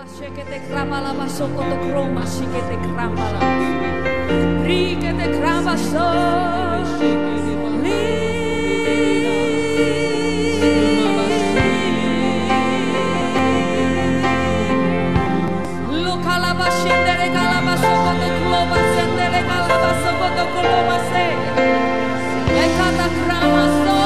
Shekete krabala basoko to kroma shikete krabala. Rikete krabaso. Lo kalaba shendere kalaba soko to kroma shendere kalaba soko to kroma se. Ekata kramaso.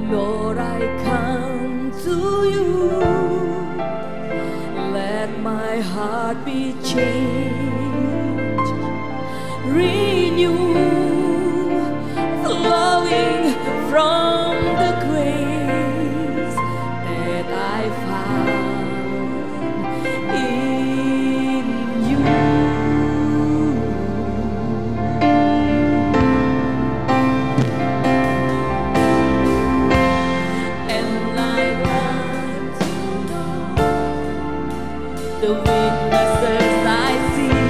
Lord, I come to you. Let my heart be changed, renewed, flowing from the grace that I found in you. The witnesses I see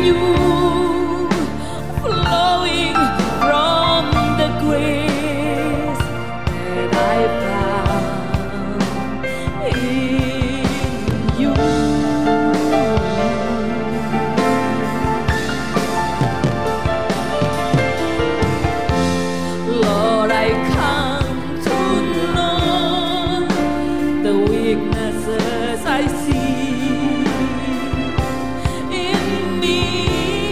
you, flowing from the grace that I found in you. Lord, I come to know the weaknesses I see in me.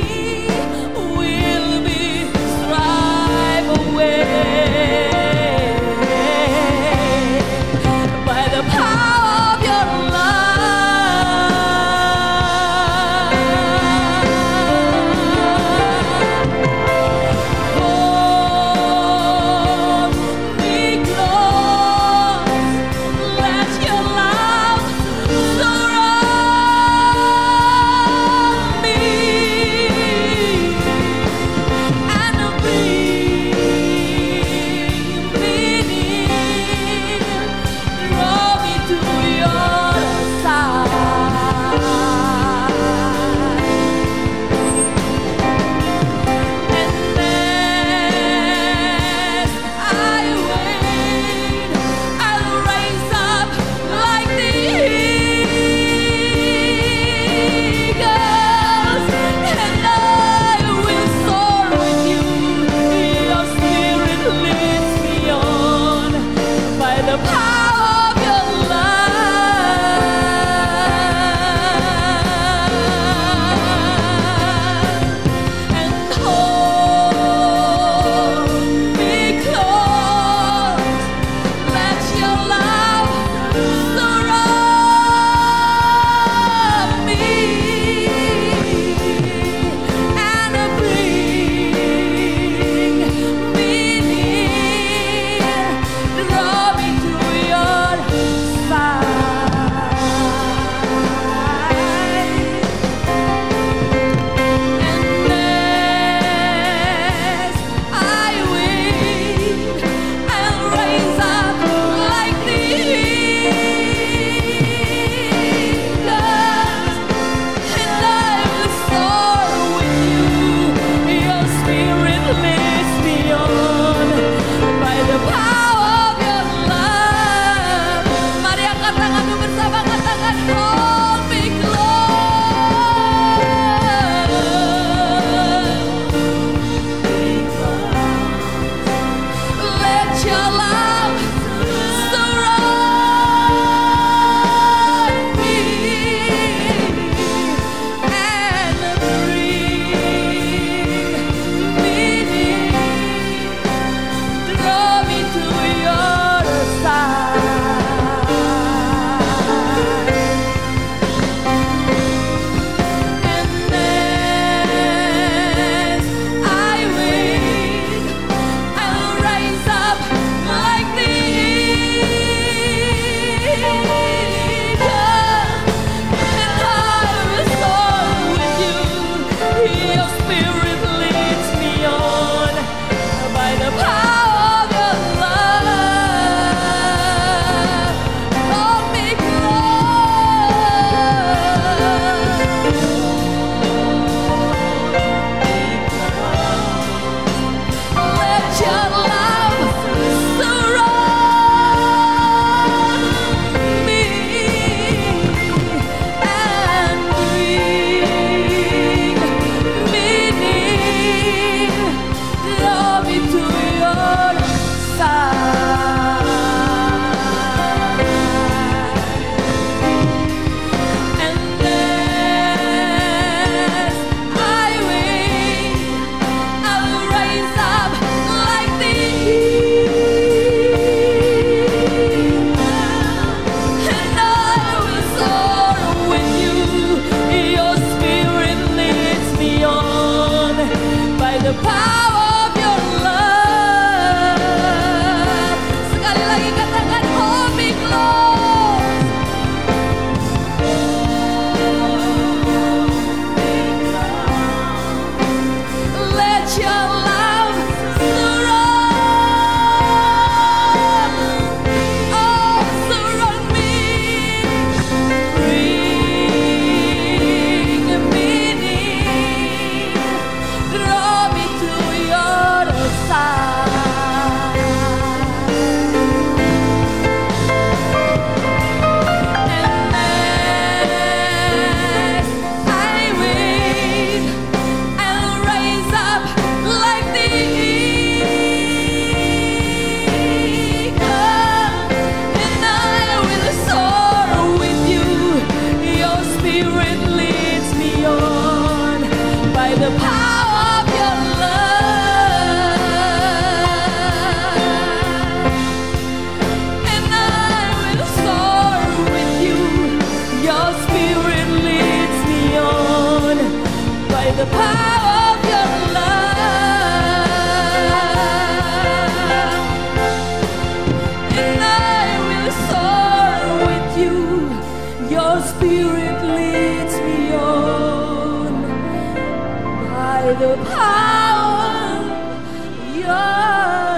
the power of your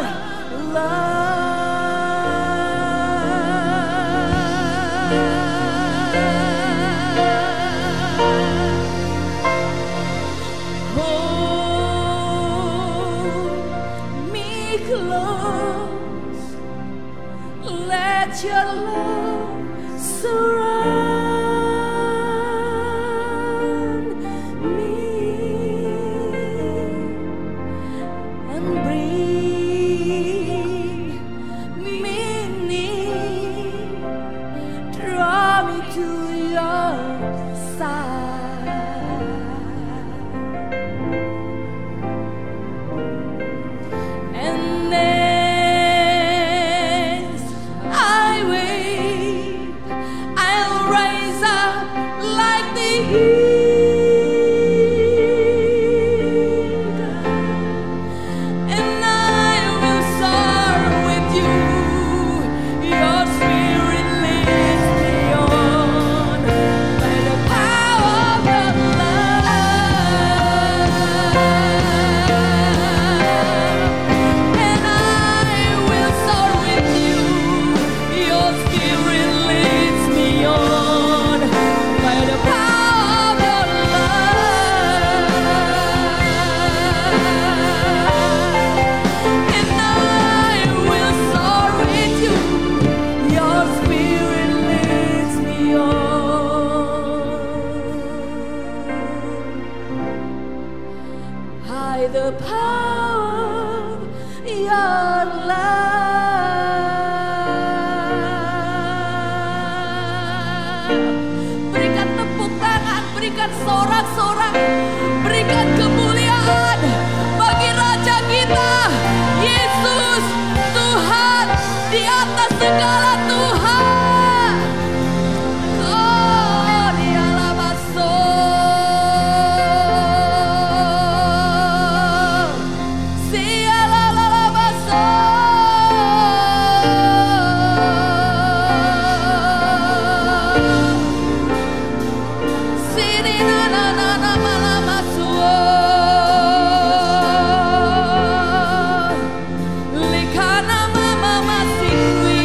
love. Hold me close, let your love surround me and bring me near, draw me to your side. And as I wait, I'll rise up like the eagle, and I will soar with you. Your spirit leads me on by the power of your love. And I will soar with you. Your spirit leads me on by the power of your love. And I will soar with you. Your spirit leads me on by the power of your love. Berikan tepuk tangan, berikan sorak-sorai, berikan kemuliaan bagi Raja kita, Yesus, Tuhan di atas segala Tuhan. Oh, dialah masuk, sialah masuk, sini na malah masuk, likana mama masingwi.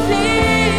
See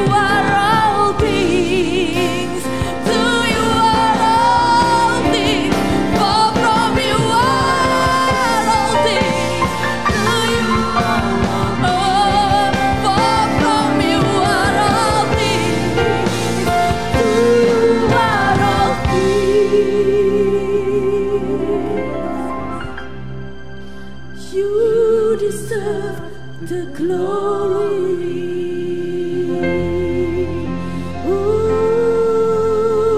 are all things. To you are all things. For from you are all things. To you are all. For from you are all things. To you are all things. You deserve the glory.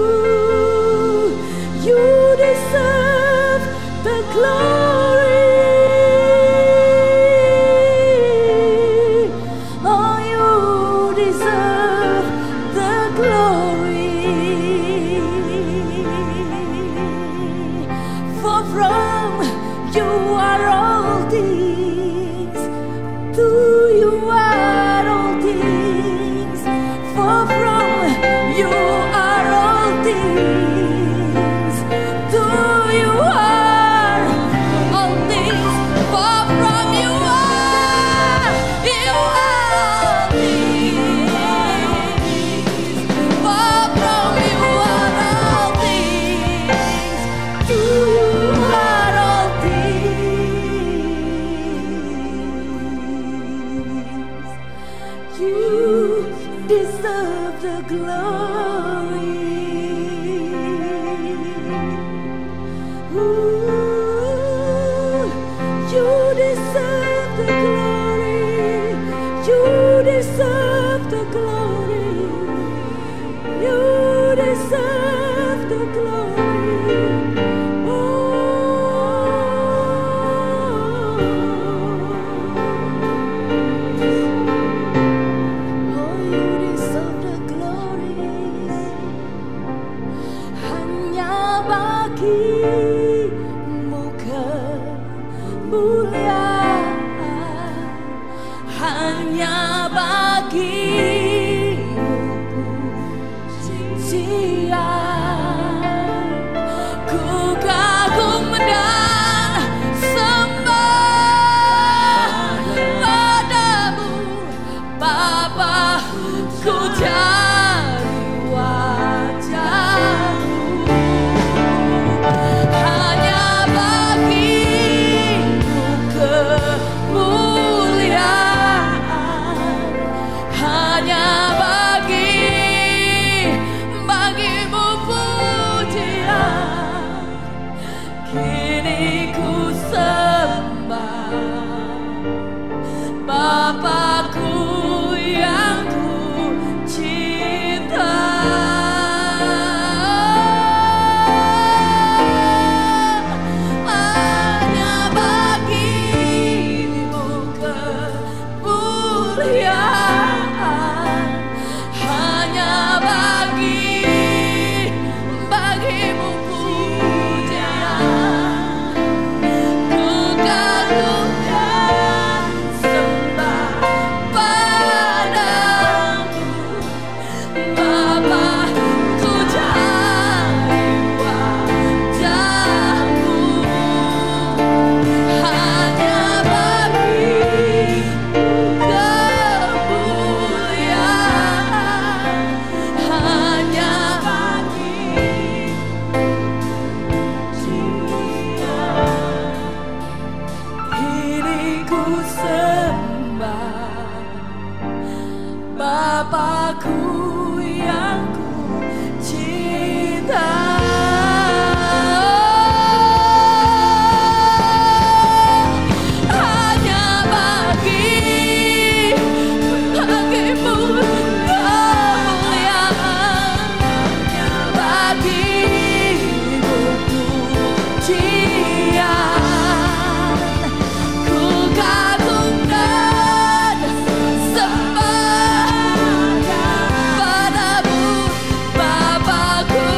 Ooh, you deserve the glory. Oh, you deserve the glory. For from you are all things. To you are all things. For from you are all things. To you are all things. For from you are all things. For from you are all things. To you are all things. You deserve the glory. Ooh, you deserve the glory. You deserve the glory. You deserve the glory. Oh, you deserve the glory. Hanya bagimu kemuliaan, hanya bagimu pujian. Ku kagum dan sembah padamu, Bapa, ku cari wajahmu. Hanya bagimu kemuliaan, hanya bagimu pujian. Kini ku sembah Bapakku yang ku cinta. Hanya bagimu kemuliaan, hanya bagimu pujian. Ku kagum dan sembah padamu, Bapa, ku cari wajahmu. Hanya bagimu kemuliaan, hanya kini ku sembah Bapakku yang ku cinta. Hanya bagimu kemuliaan, hanya bagimu pujian. Ku kagum dan sembah padamu, Bapakku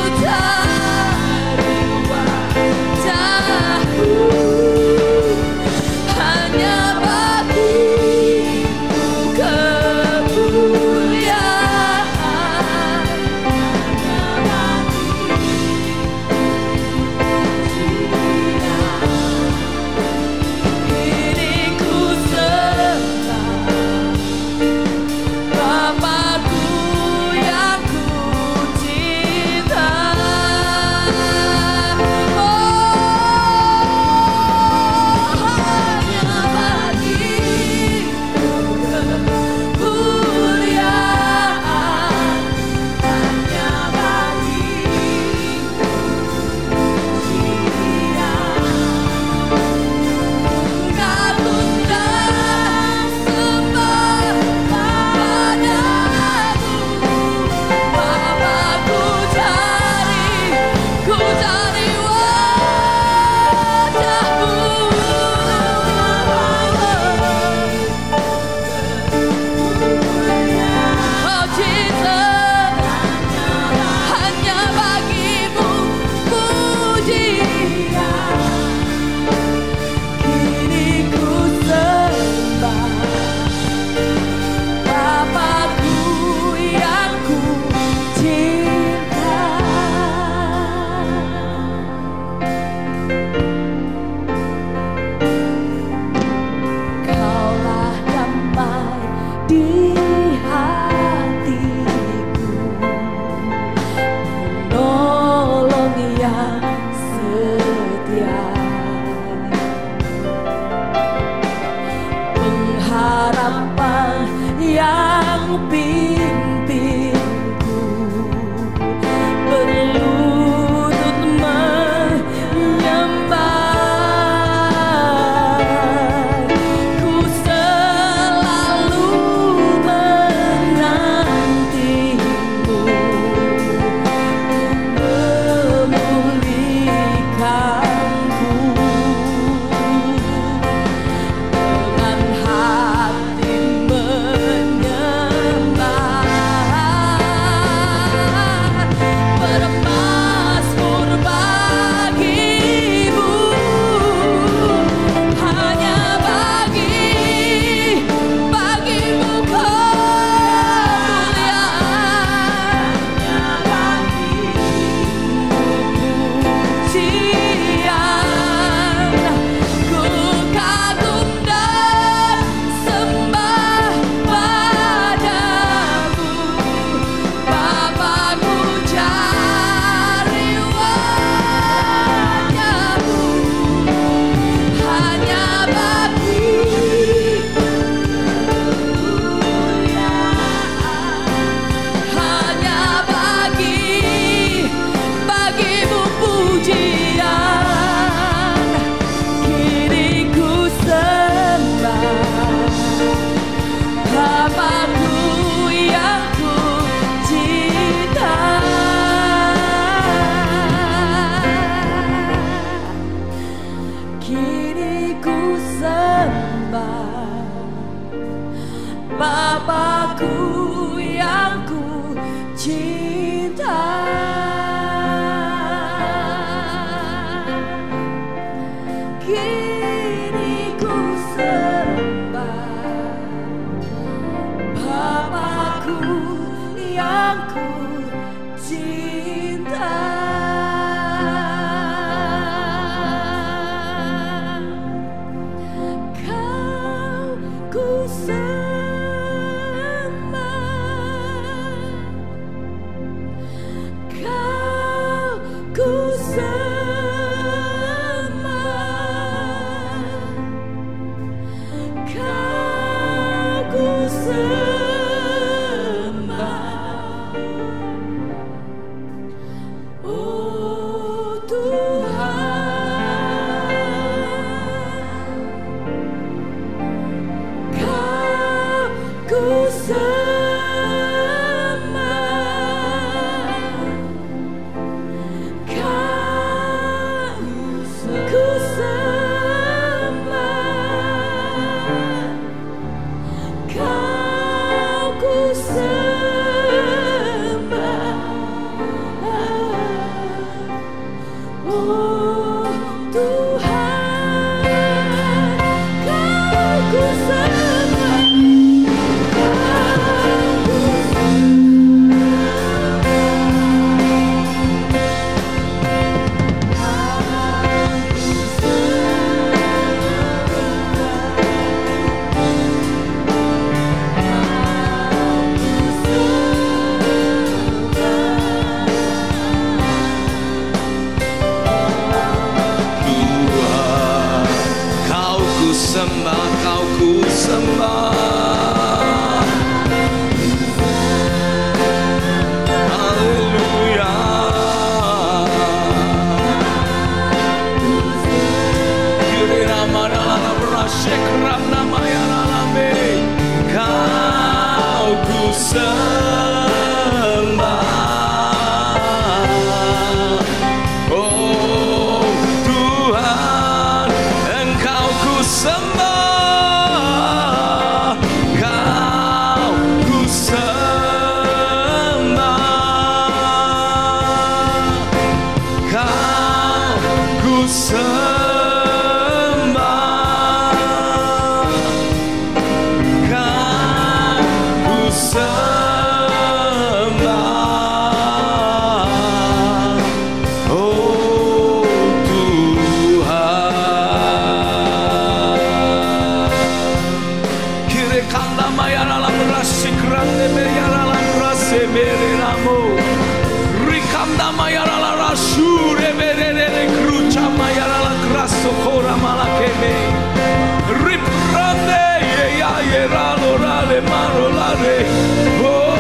yang ku cinta. Kau ku sembah, Kau ku sembah, Kau ku sembah. Oh Tuhan, Kau ku sembah, Kau ku sembah, Kau ku sembah. Oh Tuhan, Kau ku sembah, sembah, Kau ku sembah. Haleluya. Kirina madalana berashekram namaya lalame. Kau ku sembah. Oh Tuhan, Engkau ku sembah, Kau ku sembah, Kau ku sembah, Kau ku sembah. Oh Tuhan, kire kanda mayara la merasi krande mayara la merasi mereramo, rikanda mayara la rasure merere krucha mayara la kraso kora malakeme, riprande ye ya ye ralo rale maro lare. Oh,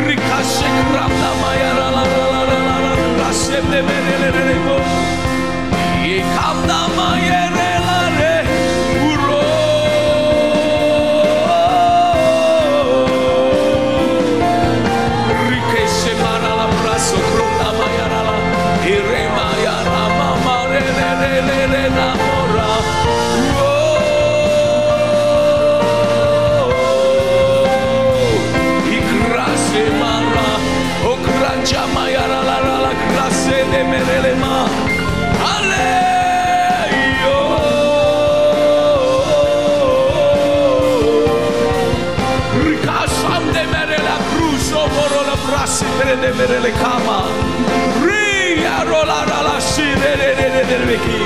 rikashe kranda mayara la krase merere mo. Ye kamda mayere lare uro, rike semana la praso kronda mayara la ire mayara mama re namora. Ikrase mara okrancha mayara la krase de merele ma. De merele kama ria rola la shire de veki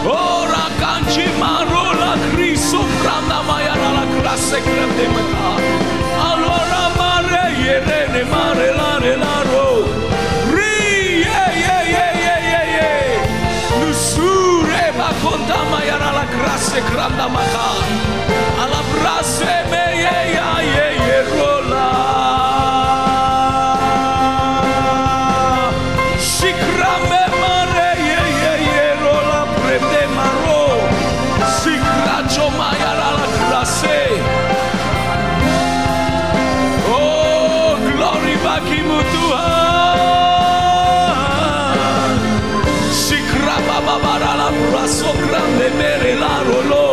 ora kanchi marola kriso pranda mayara la classe kremde maka allora mare yere ne mare la ro ri ye nusure ma konta mayara la classe kranda maka ala brasse me ye rola. Oh, glory bagimu Tuhan. Sikra baba barala braso grande mere la rolo,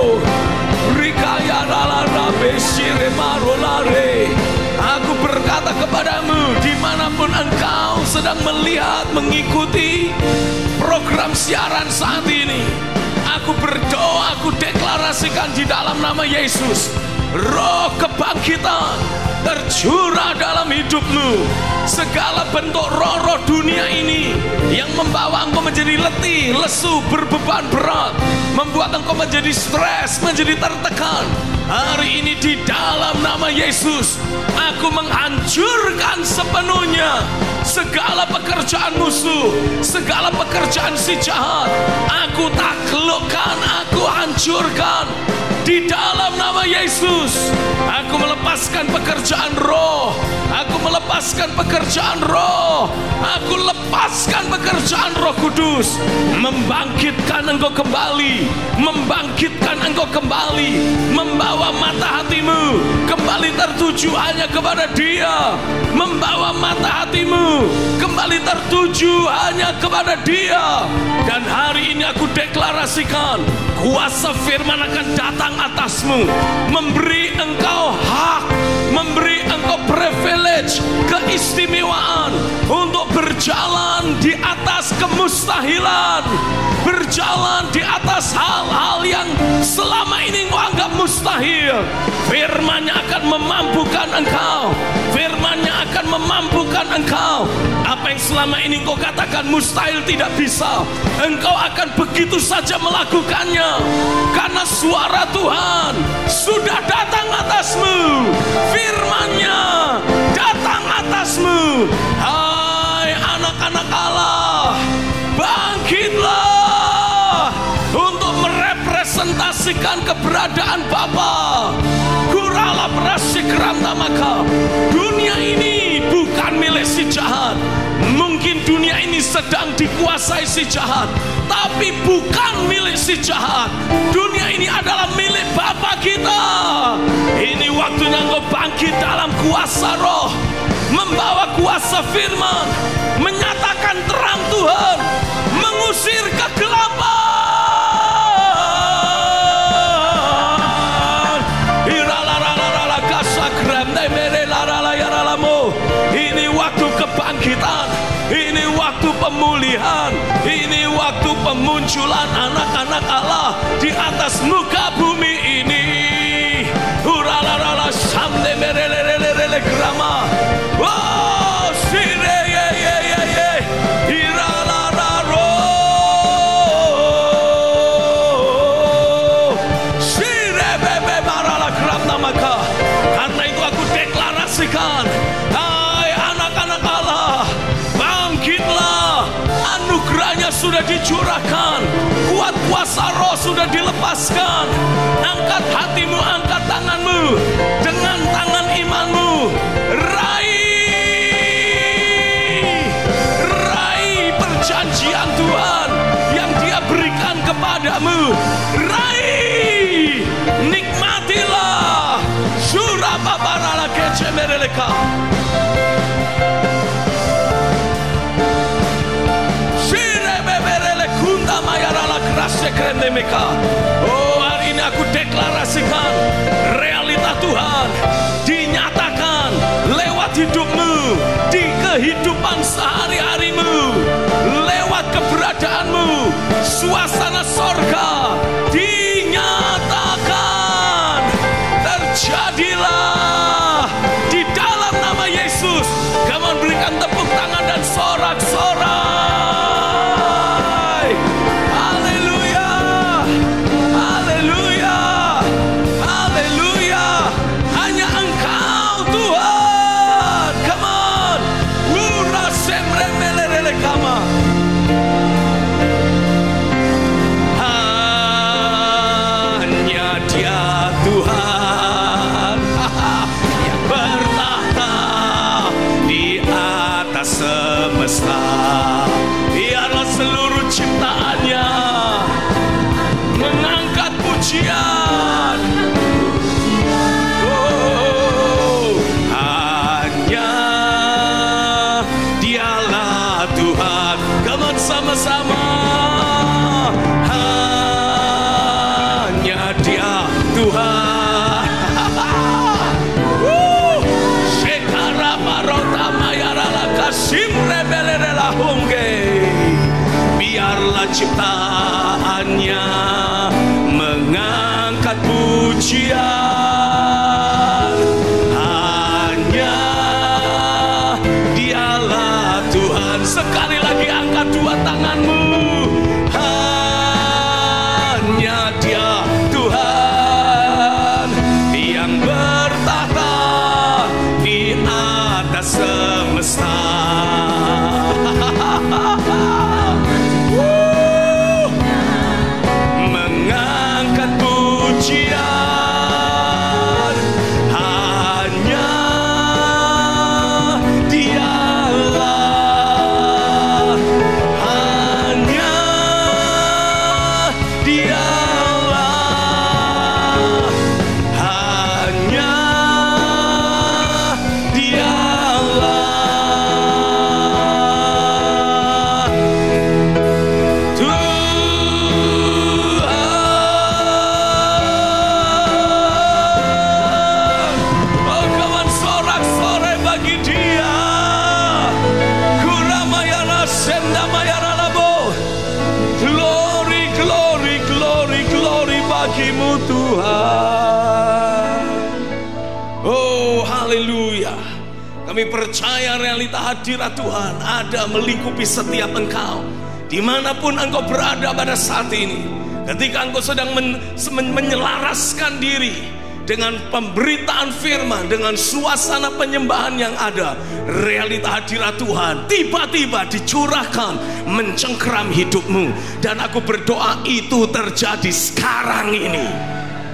rikaya la rabe shire marolare. Aku berkata kepadamu, dimanapun engkau sedang melihat, mengikuti program siaran saat ini, Aku berdoa, aku deklarasikan di dalam nama Yesus, roh kebangkitan tercurah dalam hidupmu. Segala bentuk roh-roh dunia ini yang membawa engkau menjadi letih, lesu, berbeban berat, membuat engkau menjadi stres, menjadi tertekan, hari ini di dalam nama Yesus, aku menghancurkan sepenuhnya segala pekerjaan musuh, segala pekerjaan si jahat. Aku taklukkan, aku hancurkan di dalam nama Yesus. Aku melepaskan pekerjaan roh, aku melepaskan pekerjaan roh, aku lepaskan pekerjaan Roh Kudus, membangkitkan engkau kembali, membangkitkan engkau kembali, membawa mata hatimu kembali tertuju hanya kepada Dia, membawa mata hatimu kembali tertuju hanya kepada Dia. Dan hari ini aku deklarasikan, kuasa firman akan datang atasmu, memberi engkau hak, memberi engkau privilege, keistimewaan untuk berjalan di atas kemustahilan, berjalan di atas hal-hal yang selama ini engkau anggap mustahil. Firman-Nya akan memampukan engkau, firman-Nya akan memampukan engkau. Apa yang selama ini engkau katakan mustahil, tidak bisa, engkau akan begitu saja melakukannya, karena suara Tuhan sudah datang atasmu, firman-Nya datang atasmu. Hai anak-anak Allah, bangkitlah untuk merepresentasikan keberadaan Bapa. Gurala prasikram tamaka. Dunia ini bukan milik si jahat. Mungkin dunia ini sedang dikuasai si jahat, tapi bukan milik si jahat. Dunia ini adalah milik Bapa kita. Ini waktunya engkau bangkit dalam kuasa roh, membawa kuasa firman, menyatakan terang Tuhan, mengusir kegelapan. Ini waktu kebangkitan, ini waktu pemulihan, ini waktu pemunculan anak-anak Allah di atas muka bumi ini. Huralala samde merelelelele grama. Oh, sire ye ye ye ye. Hiralala ro. Sire bebe barala gram namaka. Karena itu aku deklarasikan, hai anak-anak Allah, bangkitlah. Anugerahnya sudah dicurahkan, kuat kuasa roh sudah dilepaskan. Angkat hatimu, angkat tanganmu, dengan tangan imanmu, raih perjanjian Tuhan yang Dia berikan kepadamu. Raih, nikmatilah. Surababarala kecemereleka. Oh, hari ini aku deklarasikan realita Tuhan dinyatakan lewat hidupmu, di kehidupan sehari-harimu, lewat keberadaanmu. Suasana sorga dinyatakan, terjadilah di dalam nama Yesus. Kamu berikan tepuk tangan dan sorak-sorai. Biarlah seluruh ciptaannya mengangkat pujian. Oh, hanya Dialah Tuhan. Come on, sama-sama. Hanya Dia Tuhan. Sekara parota mayarala kasim. Biarlah ciptaannya pujian. Hanya Dialah Tuhan. Sekali lagi angkat dua tanganmu. Hanya Dia Tuhan yang bertahta di atas semesta. Mengangkat pujian. Hanya Dialah. Hanya Dialah. Hanya Dialah. Oh, kawan, sorak-sorai bagi Dia. Kuramayana sendamayana labo. Glory, glory, glory, glory bagimu Tuhan. Oh, haleluya. Kami percaya realita hadirat Tuhan ada melingkupi setiap engkau. Dimanapun engkau berada pada saat ini, ketika engkau sedang menyelaraskan diri dengan pemberitaan firman, dengan suasana penyembahan yang ada, realita hadirat Tuhan tiba-tiba dicurahkan mencengkeram hidupmu. Dan aku berdoa itu terjadi sekarang ini.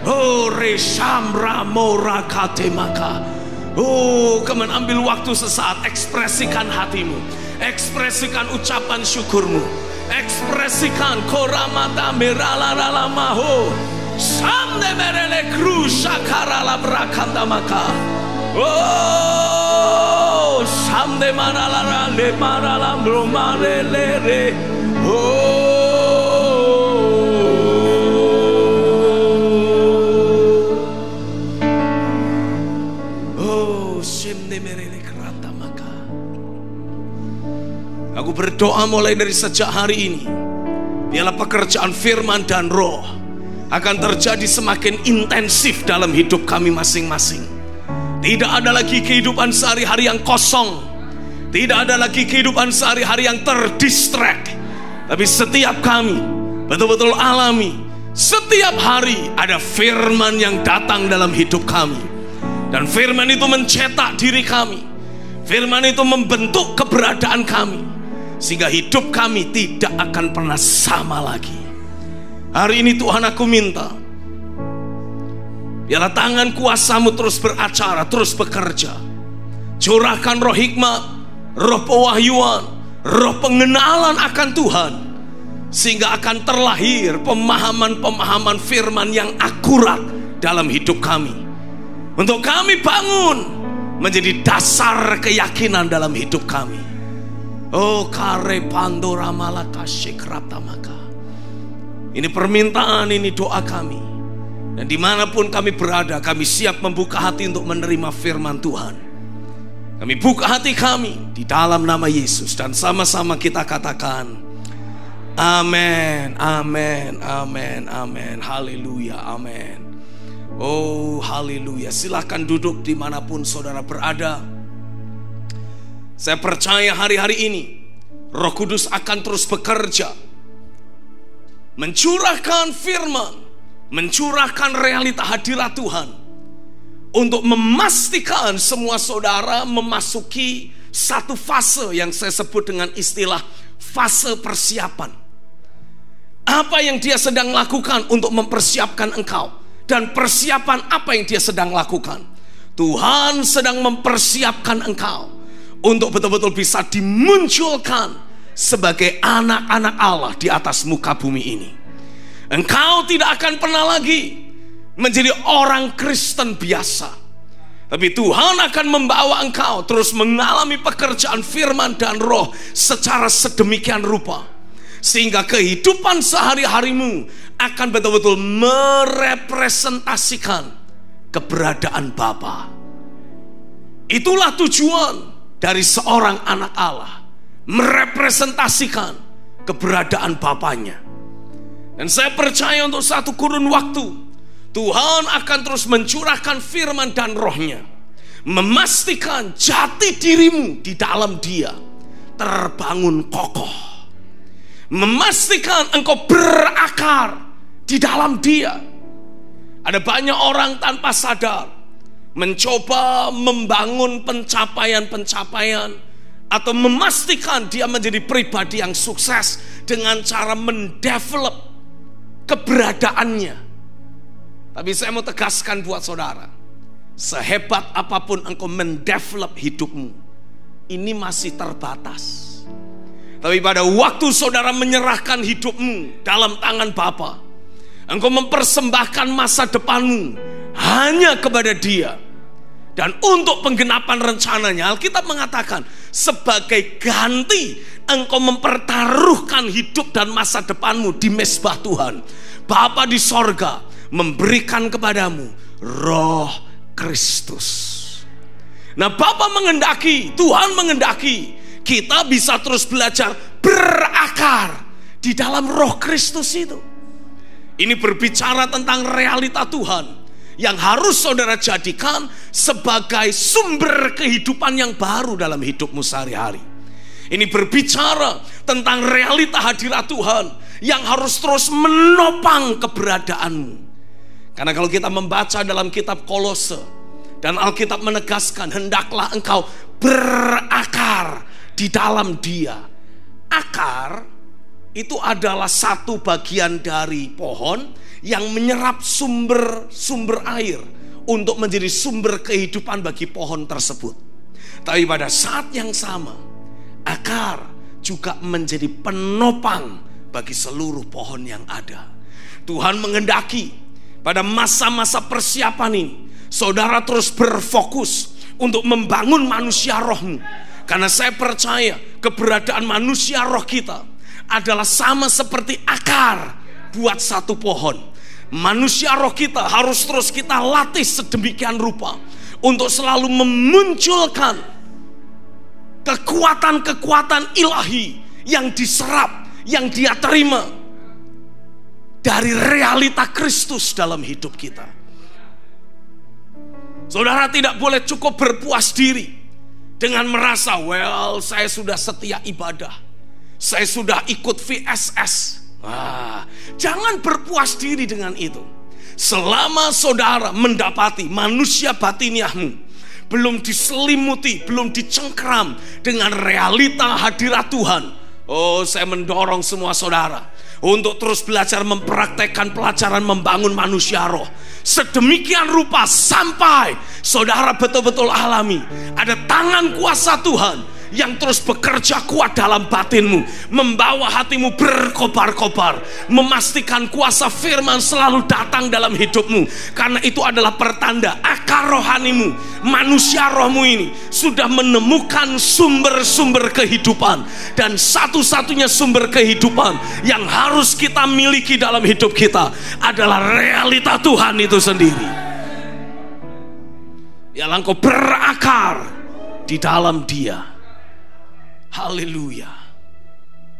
Oh, Reshamra Morakatemaka. Oh, kemen ambil waktu sesaat, ekspresikan hatimu, ekspresikan ucapan syukurmu, ekspresikan koramata meralalalamaho samde merele krusha karala brakanda maka. Oh, samde marala le marala bromarele. Aku berdoa mulai dari sejak hari ini, biarlah pekerjaan firman dan roh akan terjadi semakin intensif dalam hidup kami masing-masing. Tidak ada lagi kehidupan sehari-hari yang kosong. Tidak ada lagi kehidupan sehari-hari yang terdistract. Tapi setiap kami betul-betul alami, setiap hari ada firman yang datang dalam hidup kami. Dan firman itu mencetak diri kami. Firman itu membentuk keberadaan kami, sehingga hidup kami tidak akan pernah sama lagi. Hari ini Tuhan, aku minta, biarlah tangan kuasamu terus beracara, terus bekerja. Curahkan roh hikmat, roh pewahyuan, roh pengenalan akan Tuhan, sehingga akan terlahir pemahaman-pemahaman firman yang akurat dalam hidup kami, untuk kami bangun menjadi dasar keyakinan dalam hidup kami. Oh, kare pandora malaka shikratamaka. Ini permintaan, ini doa kami. Dan dimanapun kami berada, kami siap membuka hati untuk menerima firman Tuhan. Kami buka hati kami di dalam nama Yesus. Dan sama-sama kita katakan amin, amin, amin, amin. Haleluya, amin. Oh, haleluya. Silahkan duduk dimanapun saudara berada. Saya percaya hari-hari ini Roh Kudus akan terus bekerja, mencurahkan firman, mencurahkan realita hadirat Tuhan, untuk memastikan semua saudara memasuki satu fase yang saya sebut dengan istilah fase persiapan. Apa yang Dia sedang lakukan untuk mempersiapkan engkau, dan persiapan apa yang Dia sedang lakukan. Tuhan sedang mempersiapkan engkau untuk betul-betul bisa dimunculkan sebagai anak-anak Allah di atas muka bumi ini. Engkau tidak akan pernah lagi menjadi orang Kristen biasa, tapi Tuhan akan membawa engkau terus mengalami pekerjaan firman dan roh secara sedemikian rupa, sehingga kehidupan sehari-harimu akan betul-betul merepresentasikan keberadaan Bapa. Itulah tujuan dari seorang anak Allah, merepresentasikan keberadaan Bapanya. Dan saya percaya untuk satu kurun waktu Tuhan akan terus mencurahkan firman dan rohnya, memastikan jati dirimu di dalam Dia terbangun kokoh, memastikan engkau berakar di dalam Dia. Ada banyak orang tanpa sadar mencoba membangun pencapaian-pencapaian atau memastikan dia menjadi pribadi yang sukses dengan cara mendevelop keberadaannya. Tapi saya mau tegaskan buat saudara, sehebat apapun engkau mendevelop hidupmu, ini masih terbatas. Tapi pada waktu saudara menyerahkan hidupmu dalam tangan Bapa, engkau mempersembahkan masa depanmu hanya kepada Dia. Dan untuk penggenapan rencananya, Alkitab mengatakan sebagai ganti engkau mempertaruhkan hidup dan masa depanmu di mezbah Tuhan, Bapa di sorga memberikan kepadamu Roh Kristus. Nah, Bapa mengendaki, Tuhan mengendaki kita bisa terus belajar berakar di dalam Roh Kristus itu. Ini berbicara tentang realita Tuhan yang harus saudara jadikan sebagai sumber kehidupan yang baru dalam hidupmu sehari-hari. Ini berbicara tentang realita hadirat Tuhan yang harus terus menopang keberadaanmu. Karena kalau kita membaca dalam kitab Kolose, dan Alkitab menegaskan hendaklah engkau berakar di dalam Dia. Akar itu adalah satu bagian dari pohon yang menyerap sumber air untuk menjadi sumber kehidupan bagi pohon tersebut. Tapi pada saat yang sama, akar juga menjadi penopang bagi seluruh pohon yang ada. Tuhan mengendaki pada masa-masa persiapan ini, saudara terus berfokus untuk membangun manusia rohmu. Karena saya percaya keberadaan manusia roh kita adalah sama seperti akar buat satu pohon. Manusia roh kita harus terus kita latih sedemikian rupa untuk selalu memunculkan kekuatan-kekuatan ilahi yang diserap, yang Dia terima dari realita Kristus dalam hidup kita. Saudara tidak boleh cukup berpuas diri dengan merasa, well, saya sudah setia ibadah, saya sudah ikut VSS. Jangan berpuas diri dengan itu. Selama saudara mendapati manusia batiniahmu belum diselimuti, belum dicengkram dengan realita hadirat Tuhan, saya mendorong semua saudara untuk terus belajar mempraktekkan pelajaran membangun manusia roh sedemikian rupa sampai saudara betul-betul alami ada tangan kuasa Tuhan yang terus bekerja kuat dalam batinmu, membawa hatimu berkobar-kobar, memastikan kuasa firman selalu datang dalam hidupmu. Karena itu adalah pertanda akar rohanimu, manusia rohmu ini sudah menemukan sumber-sumber kehidupan. Dan satu-satunya sumber kehidupan yang harus kita miliki dalam hidup kita adalah realita Tuhan itu sendiri. Ialah engkau berakar di dalam Dia. Haleluya.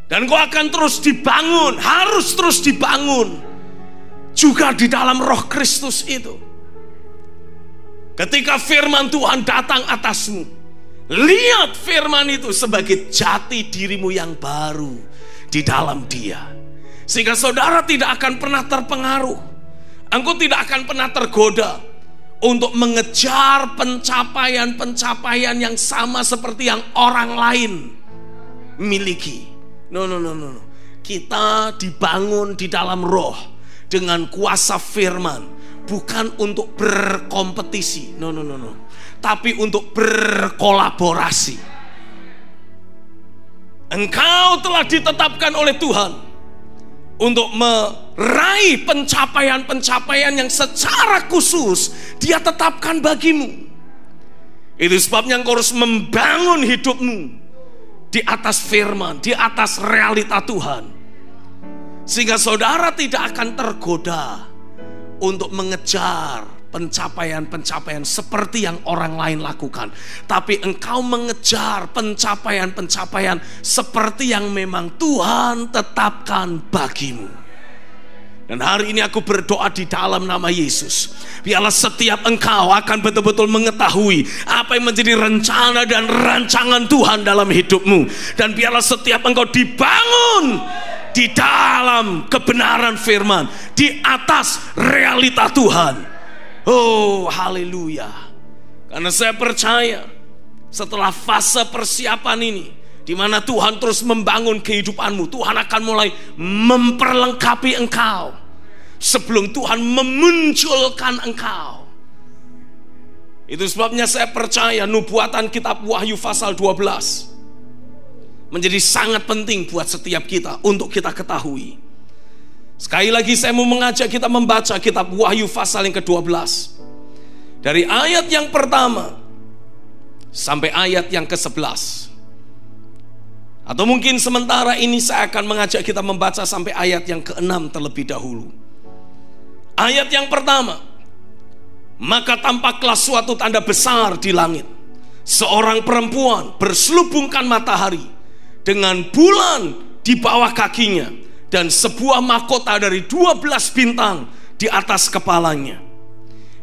Dan kau akan terus dibangun, harus terus dibangun juga di dalam Roh Kristus itu. Ketika firman Tuhan datang atasmu, lihat firman itu sebagai jati dirimu yang baru di dalam Dia. Sehingga saudara tidak akan pernah terpengaruh, engkau tidak akan pernah tergoda untuk mengejar pencapaian-pencapaian yang sama seperti yang orang lain miliki. No. Kita dibangun di dalam roh dengan kuasa firman, bukan untuk berkompetisi. No. Tapi untuk berkolaborasi. Engkau telah ditetapkan oleh Tuhan untuk meraih pencapaian-pencapaian yang secara khusus Dia tetapkan bagimu. Itu sebabnya engkau harus membangun hidupmu di atas firman, di atas realita Tuhan, sehingga saudara tidak akan tergoda untuk mengejar pencapaian-pencapaian seperti yang orang lain lakukan. Tapi engkau mengejar pencapaian-pencapaian seperti yang memang Tuhan tetapkan bagimu. Dan hari ini aku berdoa di dalam nama Yesus, biarlah setiap engkau akan betul-betul mengetahui apa yang menjadi rencana dan rancangan Tuhan dalam hidupmu. Dan biarlah setiap engkau dibangun di dalam kebenaran firman, di atas realita Tuhan. Oh, haleluya. Karena saya percaya setelah fase persiapan ini, di mana Tuhan terus membangun kehidupanmu, Tuhan akan mulai memperlengkapi engkau sebelum Tuhan memunculkan engkau. Itu sebabnya saya percaya nubuatan kitab Wahyu pasal 12 menjadi sangat penting buat setiap kita untuk kita ketahui. Sekali lagi saya mau mengajak kita membaca kitab Wahyu pasal yang ke-12 dari ayat yang pertama sampai ayat yang ke-11. Atau mungkin sementara ini saya akan mengajak kita membaca sampai ayat yang ke-6 terlebih dahulu. Ayat yang pertama, maka tampaklah suatu tanda besar di langit, seorang perempuan berselubungkan matahari dengan bulan di bawah kakinya, dan sebuah mahkota dari 12 bintang di atas kepalanya.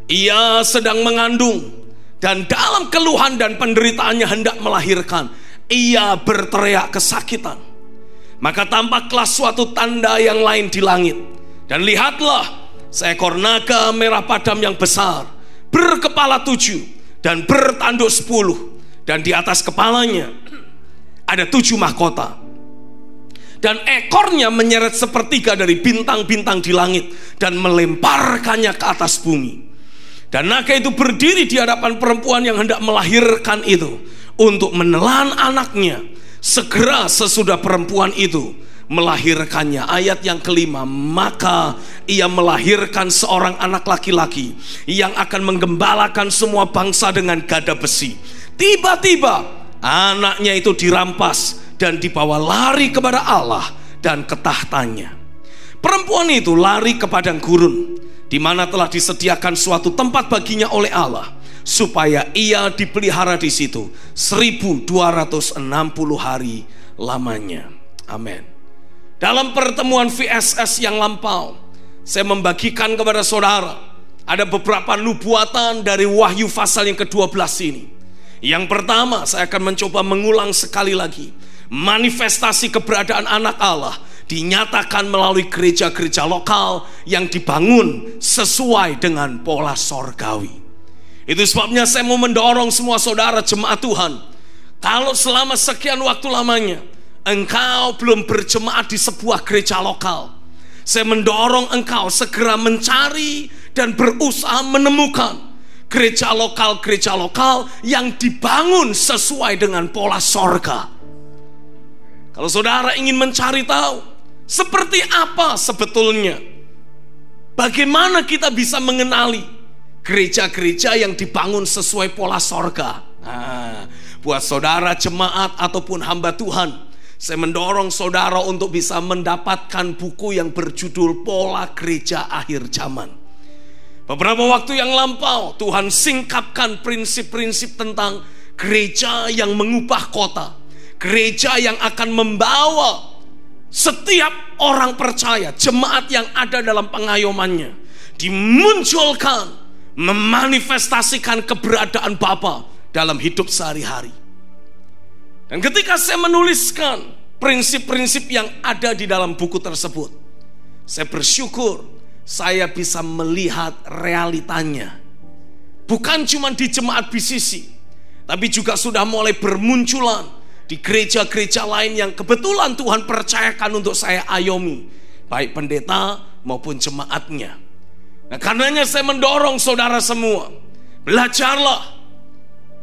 Ia sedang mengandung, dan dalam keluhan dan penderitaannya hendak melahirkan. Ia berteriak kesakitan. Maka tampaklah suatu tanda yang lain di langit, dan lihatlah seekor naga merah padam yang besar, berkepala 7 dan bertanduk 10, dan di atas kepalanya ada 7 mahkota, dan ekornya menyeret sepertiga dari bintang-bintang di langit dan melemparkannya ke atas bumi. Dan naga itu berdiri di hadapan perempuan yang hendak melahirkan itu untuk menelan anaknya segera sesudah perempuan itu melahirkannya. Ayat yang kelima, maka ia melahirkan seorang anak laki-laki yang akan menggembalakan semua bangsa dengan gada besi. Tiba-tiba anaknya itu dirampas dan dibawa lari kepada Allah dan ke tahtanya. Perempuan itu lari ke padang gurun, di mana telah disediakan suatu tempat baginya oleh Allah, supaya ia dipelihara di situ 1260 hari lamanya. Amin. Dalam pertemuan VSS yang lampau, saya membagikan kepada saudara ada beberapa nubuatan dari Wahyu pasal yang ke-12 ini. Yang pertama, saya akan mencoba mengulang sekali lagi. Manifestasi keberadaan anak Allah dinyatakan melalui gereja-gereja lokal yang dibangun sesuai dengan pola sorgawi. Itu sebabnya saya mau mendorong semua saudara jemaat Tuhan, kalau selama sekian waktu lamanya engkau belum berjemaat di sebuah gereja lokal, saya mendorong engkau segera mencari dan berusaha menemukan gereja lokal yang dibangun sesuai dengan pola sorga. Kalau saudara ingin mencari tahu seperti apa sebetulnya, bagaimana kita bisa mengenali gereja-gereja yang dibangun sesuai pola sorga. Buat saudara jemaat ataupun hamba Tuhan, saya mendorong saudara untuk bisa mendapatkan buku yang berjudul Pola Gereja Akhir Zaman. Beberapa waktu yang lampau Tuhan singkapkan prinsip-prinsip tentang gereja yang mengubah kota, gereja yang akan membawa setiap orang percaya, jemaat yang ada dalam pengayomannya, dimunculkan, memanifestasikan keberadaan Bapa dalam hidup sehari-hari. Dan ketika saya menuliskan prinsip-prinsip yang ada di dalam buku tersebut, saya bersyukur saya bisa melihat realitanya. Bukan cuma di jemaat BCC, tapi juga sudah mulai bermunculan di gereja-gereja lain yang kebetulan Tuhan percayakan untuk saya ayomi, baik pendeta maupun jemaatnya. Nah, karenanya saya mendorong saudara semua, belajarlah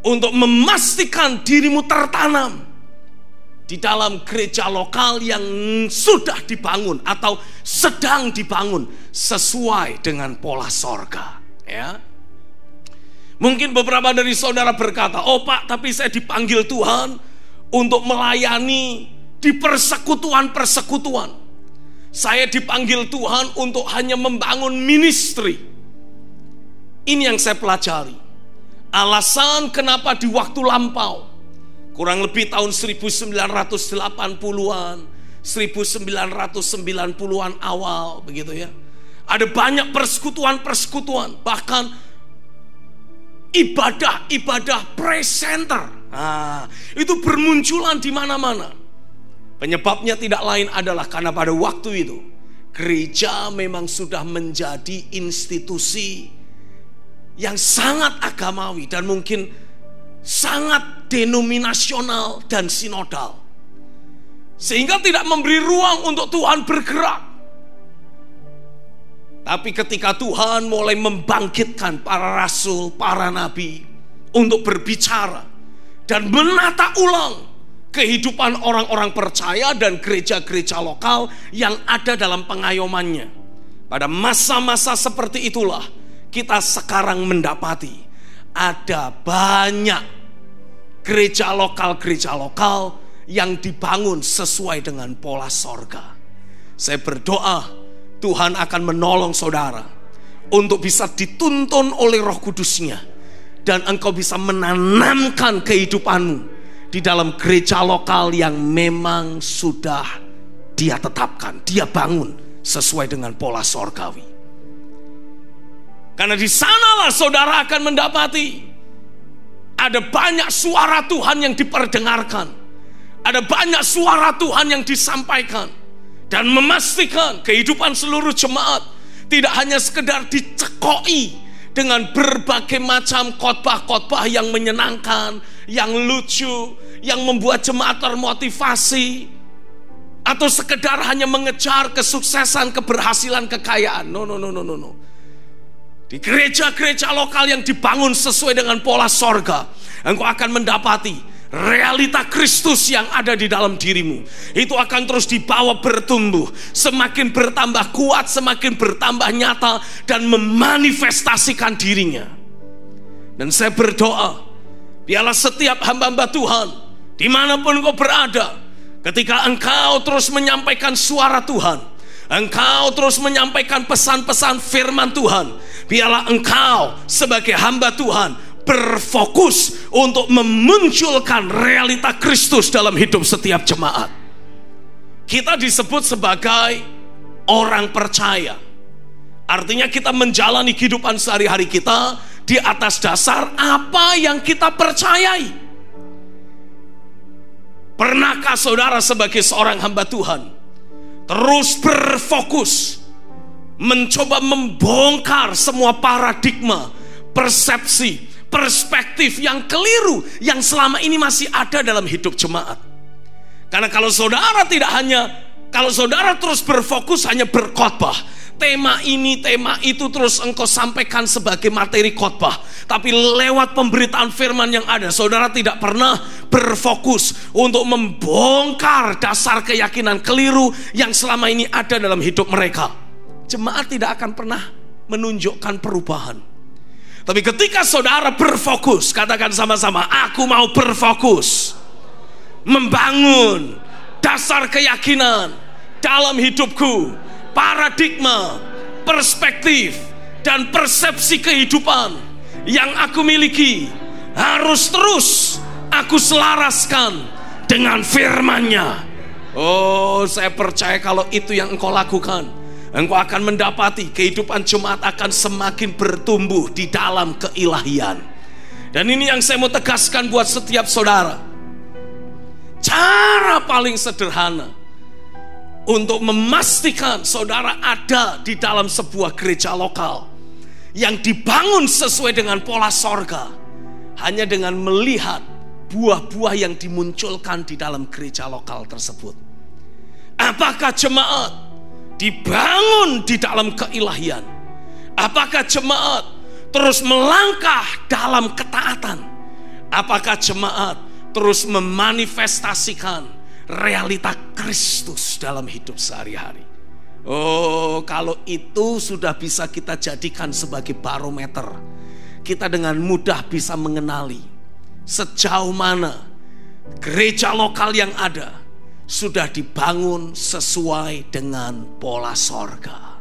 untuk memastikan dirimu tertanam di dalam gereja lokal yang sudah dibangun atau sedang dibangun sesuai dengan pola sorga. Ya, mungkin beberapa dari saudara berkata, oh Pak, tapi saya dipanggil Tuhan untuk melayani di persekutuan-persekutuan. Saya dipanggil Tuhan untuk hanya membangun ministry. Ini yang saya pelajari. Alasan kenapa di waktu lampau, kurang lebih tahun 1980-an, 1990-an awal begitu ya, Ada banyak persekutuan-persekutuan, bahkan ibadah-ibadah praise center. Itu bermunculan di mana-mana. Penyebabnya tidak lain adalah karena pada waktu itu gereja memang sudah menjadi institusi yang sangat agamawi dan mungkin sangat denominasional dan sinodal, sehingga tidak memberi ruang untuk Tuhan bergerak. Tapi ketika Tuhan mulai membangkitkan para rasul, para nabi untuk berbicara dan menata ulang kehidupan orang-orang percaya dan gereja-gereja lokal yang ada dalam pengayomannya, pada masa-masa seperti itulah kita sekarang mendapati ada banyak gereja lokal yang dibangun sesuai dengan pola sorga. Saya berdoa Tuhan akan menolong saudara untuk bisa dituntun oleh Roh Kudus-Nya, dan engkau bisa menanamkan kehidupanmu di dalam gereja lokal yang memang sudah Dia tetapkan, Dia bangun sesuai dengan pola sorgawi. Karena di sanalah saudara akan mendapati ada banyak suara Tuhan yang diperdengarkan, ada banyak suara Tuhan yang disampaikan, dan memastikan kehidupan seluruh jemaat tidak hanya sekedar dicekoi dengan berbagai macam khotbah-khotbah yang menyenangkan, yang lucu, yang membuat jemaat termotivasi, atau sekedar hanya mengejar kesuksesan, keberhasilan, kekayaan. No. Di gereja-gereja lokal yang dibangun sesuai dengan pola sorga, engkau akan mendapati realita Kristus yang ada di dalam dirimu. Itu akan terus dibawa bertumbuh, semakin bertambah kuat, semakin bertambah nyata, dan memanifestasikan dirinya. Dan saya berdoa, biarlah setiap hamba-hamba Tuhan, dimanapun engkau berada, ketika engkau terus menyampaikan suara Tuhan, engkau terus menyampaikan pesan-pesan firman Tuhan, biarlah engkau sebagai hamba Tuhan berfokus untuk memunculkan realita Kristus dalam hidup setiap jemaat. Kita disebut sebagai orang percaya. Artinya kita menjalani kehidupan sehari-hari kita di atas dasar apa yang kita percayai. Pernahkah saudara sebagai seorang hamba Tuhan terus berfokus mencoba membongkar semua paradigma, persepsi, perspektif yang keliru yang selama ini masih ada dalam hidup jemaat? Karena kalau saudara terus berfokus hanya berkhotbah, tema ini, tema itu terus engkau sampaikan sebagai materi khotbah, tapi lewat pemberitaan firman yang ada, saudara tidak pernah berfokus untuk membongkar dasar keyakinan keliru yang selama ini ada dalam hidup mereka, jemaat tidak akan pernah menunjukkan perubahan. Tapi ketika saudara berfokus, katakan sama-sama, aku mau berfokus membangun dasar keyakinan dalam hidupku, paradigma, perspektif, dan persepsi kehidupan yang aku miliki harus terus aku selaraskan dengan firman-Nya. Oh, saya percaya kalau itu yang engkau lakukan, engkau akan mendapati kehidupan jemaat akan semakin bertumbuh di dalam keilahian. Dan ini yang saya mau tegaskan buat setiap saudara. Cara paling sederhana untuk memastikan saudara ada di dalam sebuah gereja lokal yang dibangun sesuai dengan pola sorga, hanya dengan melihat buah-buah yang dimunculkan di dalam gereja lokal tersebut. Apakah jemaat dibangun di dalam keilahian? Apakah jemaat terus melangkah dalam ketaatan? Apakah jemaat terus memanifestasikan realita Kristus dalam hidup sehari-hari? Oh, kalau itu sudah bisa kita jadikan sebagai barometer, kita dengan mudah bisa mengenali sejauh mana gereja lokal yang ada sudah dibangun sesuai dengan pola sorga.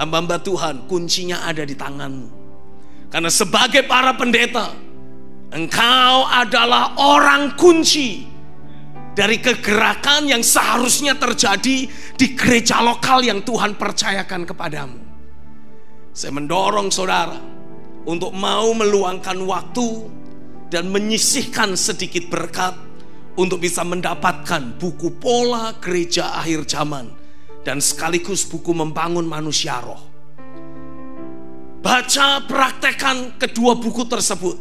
Hamba-hamba Tuhan, kuncinya ada di tanganmu. Karena sebagai para pendeta, engkau adalah orang kunci dari kegerakan yang seharusnya terjadi di gereja lokal yang Tuhan percayakan kepadamu. Saya mendorong saudara untuk mau meluangkan waktu dan menyisihkan sedikit berkat untuk bisa mendapatkan buku Pola Gereja Akhir Zaman dan sekaligus buku Membangun Manusia Roh. Baca, praktekkan kedua buku tersebut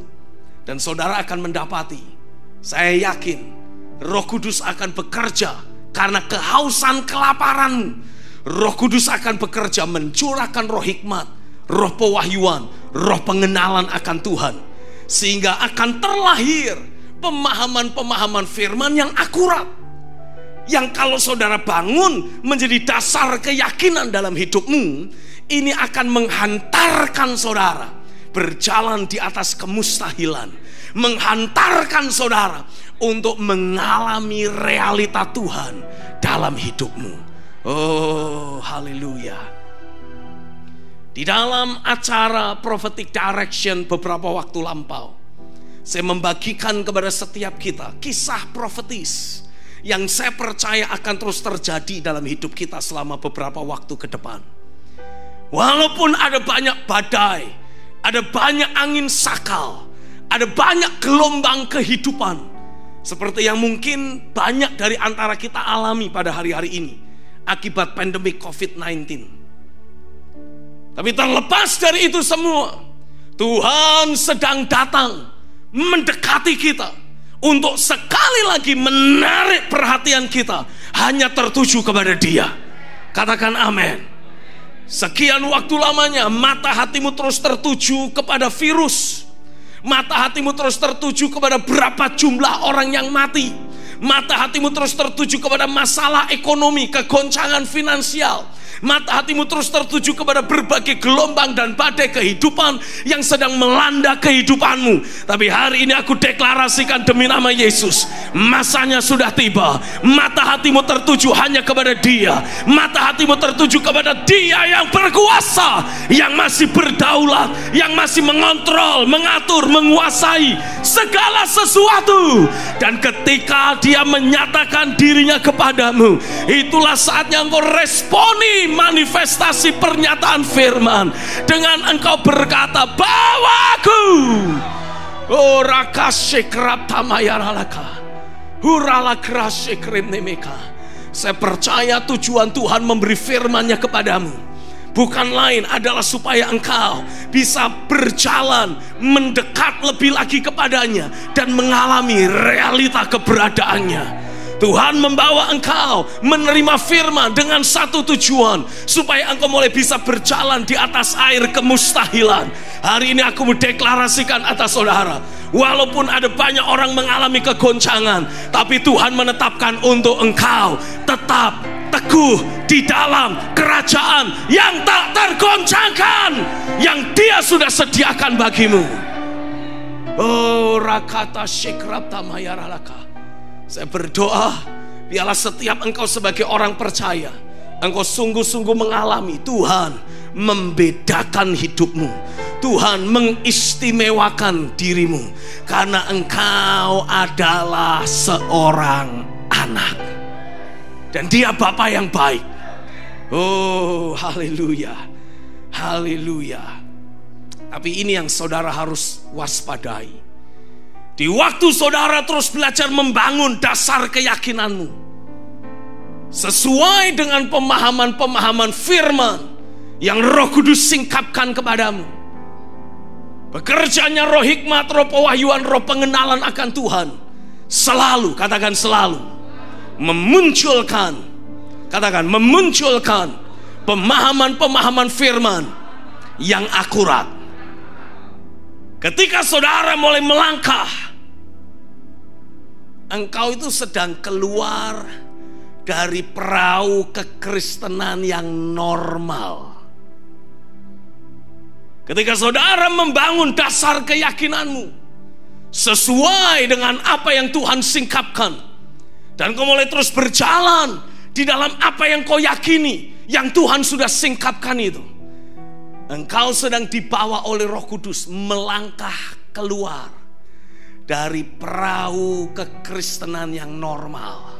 dan saudara akan mendapati, saya yakin Roh Kudus akan bekerja karena kehausan kelaparanmu. Roh Kudus akan bekerja mencurahkan roh hikmat, roh pewahyuan, roh pengenalan akan Tuhan, sehingga akan terlahir pemahaman-pemahaman firman yang akurat, yang kalau saudara bangun menjadi dasar keyakinan dalam hidupmu, ini akan menghantarkan saudara berjalan di atas kemustahilan, menghantarkan saudara untuk mengalami realita Tuhan dalam hidupmu. Oh, haleluya. Di dalam acara Prophetic Direction beberapa waktu lampau, saya membagikan kepada setiap kita kisah profetis yang saya percaya akan terus terjadi dalam hidup kita selama beberapa waktu ke depan. Walaupun ada banyak badai, ada banyak angin sakal, ada banyak gelombang kehidupan, seperti yang mungkin banyak dari antara kita alami pada hari-hari ini akibat pandemi COVID-19. Tapi terlepas dari itu semua, Tuhan sedang datang mendekati kita untuk sekali lagi menarik perhatian kita hanya tertuju kepada Dia. Katakan amin. Sekian waktu lamanya mata hatimu terus tertuju kepada virus, mata hatimu terus tertuju kepada berapa jumlah orang yang mati, mata hatimu terus tertuju kepada masalah ekonomi, kegoncangan finansial, mata hatimu terus tertuju kepada berbagai gelombang dan badai kehidupan yang sedang melanda kehidupanmu. Tapi hari ini aku deklarasikan demi nama Yesus, masanya sudah tiba. Mata hatimu tertuju hanya kepada Dia, mata hatimu tertuju kepada Dia yang berkuasa, yang masih berdaulat, yang masih mengontrol, mengatur, menguasai segala sesuatu. Dan ketika Dia menyatakan dirinya kepadamu, itulah saatnya engkau responi manifestasi pernyataan firman dengan engkau berkata, bawaku. Oh, rakashe krap tamayaralaka, hurala krashe kremnemeka. Saya percaya tujuan Tuhan memberi firman-Nya kepadamu bukan lain adalah supaya engkau bisa berjalan mendekat lebih lagi kepadanya dan mengalami realita keberadaannya. Tuhan membawa engkau menerima firman dengan satu tujuan, supaya engkau mulai bisa berjalan di atas air kemustahilan. Hari ini aku mendeklarasikan atas saudara, walaupun ada banyak orang mengalami kegoncangan, tapi Tuhan menetapkan untuk engkau tetap teguh di dalam kerajaan yang tak tergoncangkan, yang Dia sudah sediakan bagimu. Oh, rakata shikrab tamayaralaka. Saya berdoa, biarlah setiap engkau sebagai orang percaya, engkau sungguh-sungguh mengalami Tuhan membedakan hidupmu, Tuhan mengistimewakan dirimu, karena engkau adalah seorang anak dan Dia Bapa yang baik. Oh, haleluya, haleluya. Tapi ini yang saudara harus waspadai. Di waktu saudara terus belajar membangun dasar keyakinanmu sesuai dengan pemahaman-pemahaman firman yang Roh Kudus singkapkan kepadamu, bekerjanya roh hikmat, roh pewahyuan, roh pengenalan akan Tuhan selalu, katakan selalu, memunculkan, katakan memunculkan pemahaman-pemahaman firman yang akurat. Ketika saudara mulai melangkah, engkau itu sedang keluar dari perahu kekristenan yang normal. Ketika saudara membangun dasar keyakinanmu sesuai dengan apa yang Tuhan singkapkan, dan kau mulai terus berjalan di dalam apa yang kau yakini, yang Tuhan sudah singkapkan itu, engkau sedang dibawa oleh Roh Kudus melangkah keluar dari perahu kekristenan yang normal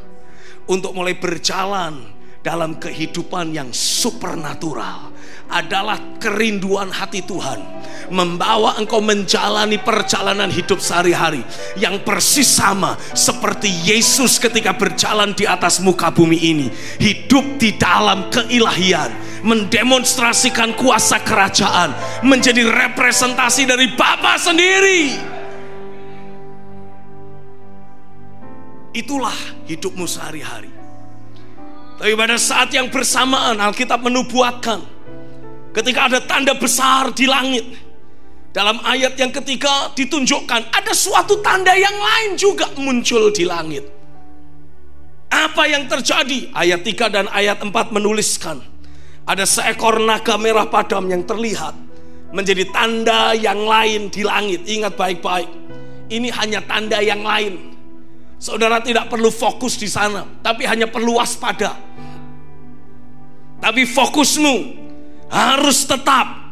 untuk mulai berjalan dalam kehidupan yang supernatural adalah kerinduan hati Tuhan, membawa engkau menjalani perjalanan hidup sehari-hari yang persis sama seperti Yesus ketika berjalan di atas muka bumi ini, hidup di dalam keilahian, mendemonstrasikan kuasa kerajaan, menjadi representasi dari Bapa sendiri. Itulah hidupmu sehari-hari. Tapi pada saat yang bersamaan Alkitab menubuatkan ketika ada tanda besar di langit. Dalam ayat yang ketiga ditunjukkan ada suatu tanda yang lain juga muncul di langit. Apa yang terjadi? Ayat 3 dan ayat 4 menuliskan ada seekor naga merah padam yang terlihat menjadi tanda yang lain di langit. Ingat baik-baik, ini hanya tanda yang lain. Saudara tidak perlu fokus di sana, tapi hanya perlu waspada. Tapi fokusmu harus tetap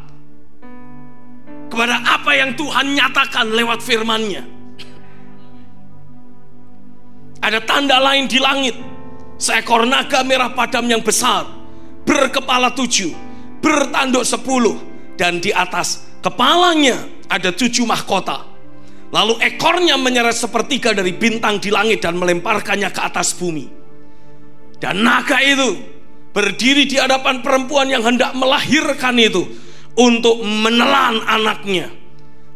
kepada apa yang Tuhan nyatakan lewat firman-Nya. Ada tanda lain di langit, seekor naga merah padam yang besar, berkepala 7, bertanduk 10, dan di atas kepalanya ada 7 mahkota. Lalu ekornya menyeret sepertiga dari bintang di langit dan melemparkannya ke atas bumi. Dan naga itu berdiri di hadapan perempuan yang hendak melahirkan itu untuk menelan anaknya.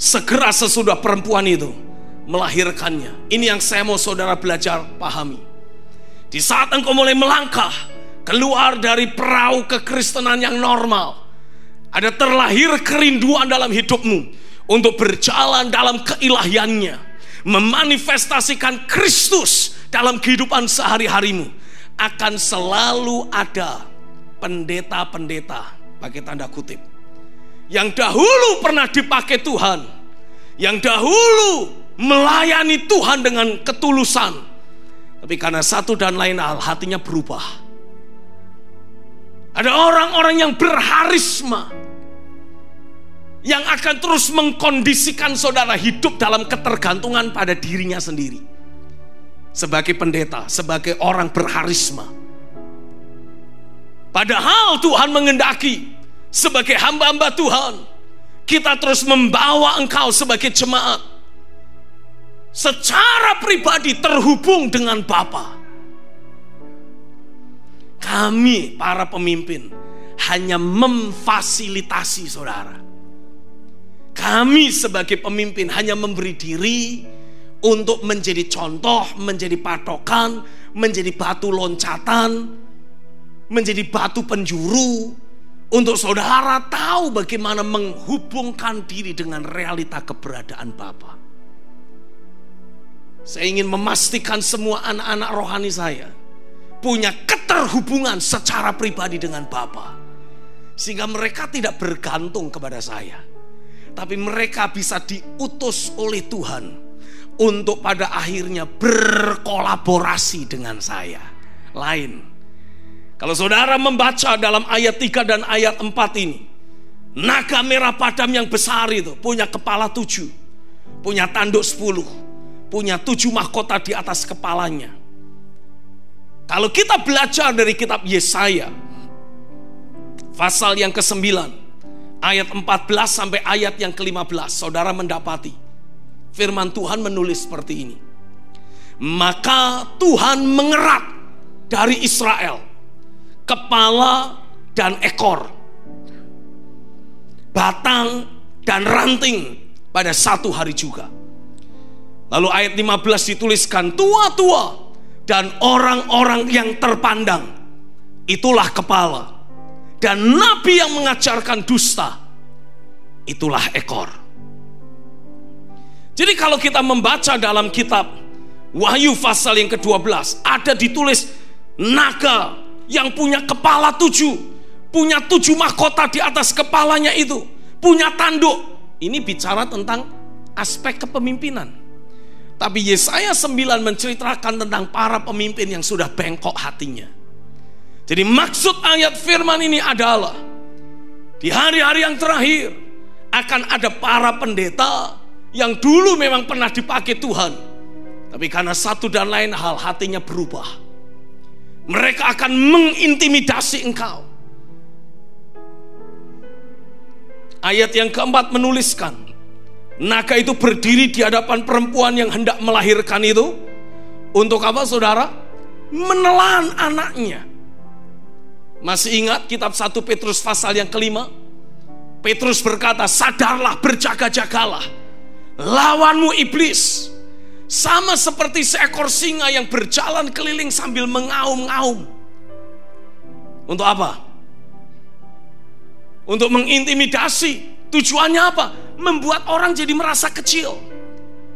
Segera sesudah perempuan itu melahirkannya. Ini yang saya mau saudara belajar pahami. Di saat engkau mulai melangkah keluar dari perahu kekristenan yang normal, ada terlahir kerinduan dalam hidupmu untuk berjalan dalam keilahiannya, memanifestasikan Kristus dalam kehidupan sehari-harimu. Akan selalu ada pendeta-pendeta, pakai tanda kutip, yang dahulu pernah dipakai Tuhan, yang dahulu melayani Tuhan dengan ketulusan, tapi karena satu dan lain hal hatinya berubah. Ada orang-orang yang berharisma, yang akan terus mengkondisikan saudara hidup dalam ketergantungan pada dirinya sendiri. Sebagai pendeta, sebagai orang berharisma, padahal Tuhan mengendaki sebagai hamba-hamba Tuhan, kita terus membawa engkau sebagai jemaat secara pribadi terhubung dengan Bapa. Kami para pemimpin hanya memfasilitasi saudara. Kami sebagai pemimpin hanya memberi diri untuk menjadi contoh, menjadi patokan, menjadi batu loncatan, menjadi batu penjuru, untuk saudara tahu bagaimana menghubungkan diri dengan realita keberadaan Bapa. Saya ingin memastikan semua anak-anak rohani saya punya keterhubungan secara pribadi dengan Bapa, sehingga mereka tidak bergantung kepada saya, tapi mereka bisa diutus oleh Tuhan untuk pada akhirnya berkolaborasi dengan saya. Lain, kalau saudara membaca dalam ayat 3 dan ayat 4 ini, naga merah padam yang besar itu punya kepala 7, punya tanduk 10, punya 7 mahkota di atas kepalanya. Kalau kita belajar dari kitab Yesaya pasal yang ke-9 ayat 14 sampai ayat yang ke-15, saudara mendapati firman Tuhan menulis seperti ini. Maka Tuhan mengerat dari Israel kepala dan ekor, batang dan ranting pada satu hari juga. Lalu ayat 15 dituliskan, tua-tua dan orang-orang yang terpandang itulah kepala, dan nabi yang mengajarkan dusta itulah ekor. Jadi kalau kita membaca dalam kitab Wahyu pasal yang ke-12, ada ditulis naga yang punya kepala 7, punya 7 mahkota di atas kepalanya itu, punya tanduk. Ini bicara tentang aspek kepemimpinan. Tapi Yesaya 9 menceritakan tentang para pemimpin yang sudah bengkok hatinya. Jadi maksud ayat firman ini adalah di hari-hari yang terakhir akan ada para pendeta yang dulu memang pernah dipakai Tuhan, tapi karena satu dan lain hal hatinya berubah. Mereka akan mengintimidasi engkau. Ayat yang keempat menuliskan, naga itu berdiri di hadapan perempuan yang hendak melahirkan itu. Untuk apa saudara? Menelan anaknya. Masih ingat kitab 1 Petrus pasal yang kelima? Petrus berkata, sadarlah, berjaga-jagalah. Lawanmu iblis sama seperti seekor singa yang berjalan keliling sambil mengaum-ngaum. Untuk apa? Untuk mengintimidasi. Tujuannya apa? Membuat orang jadi merasa kecil.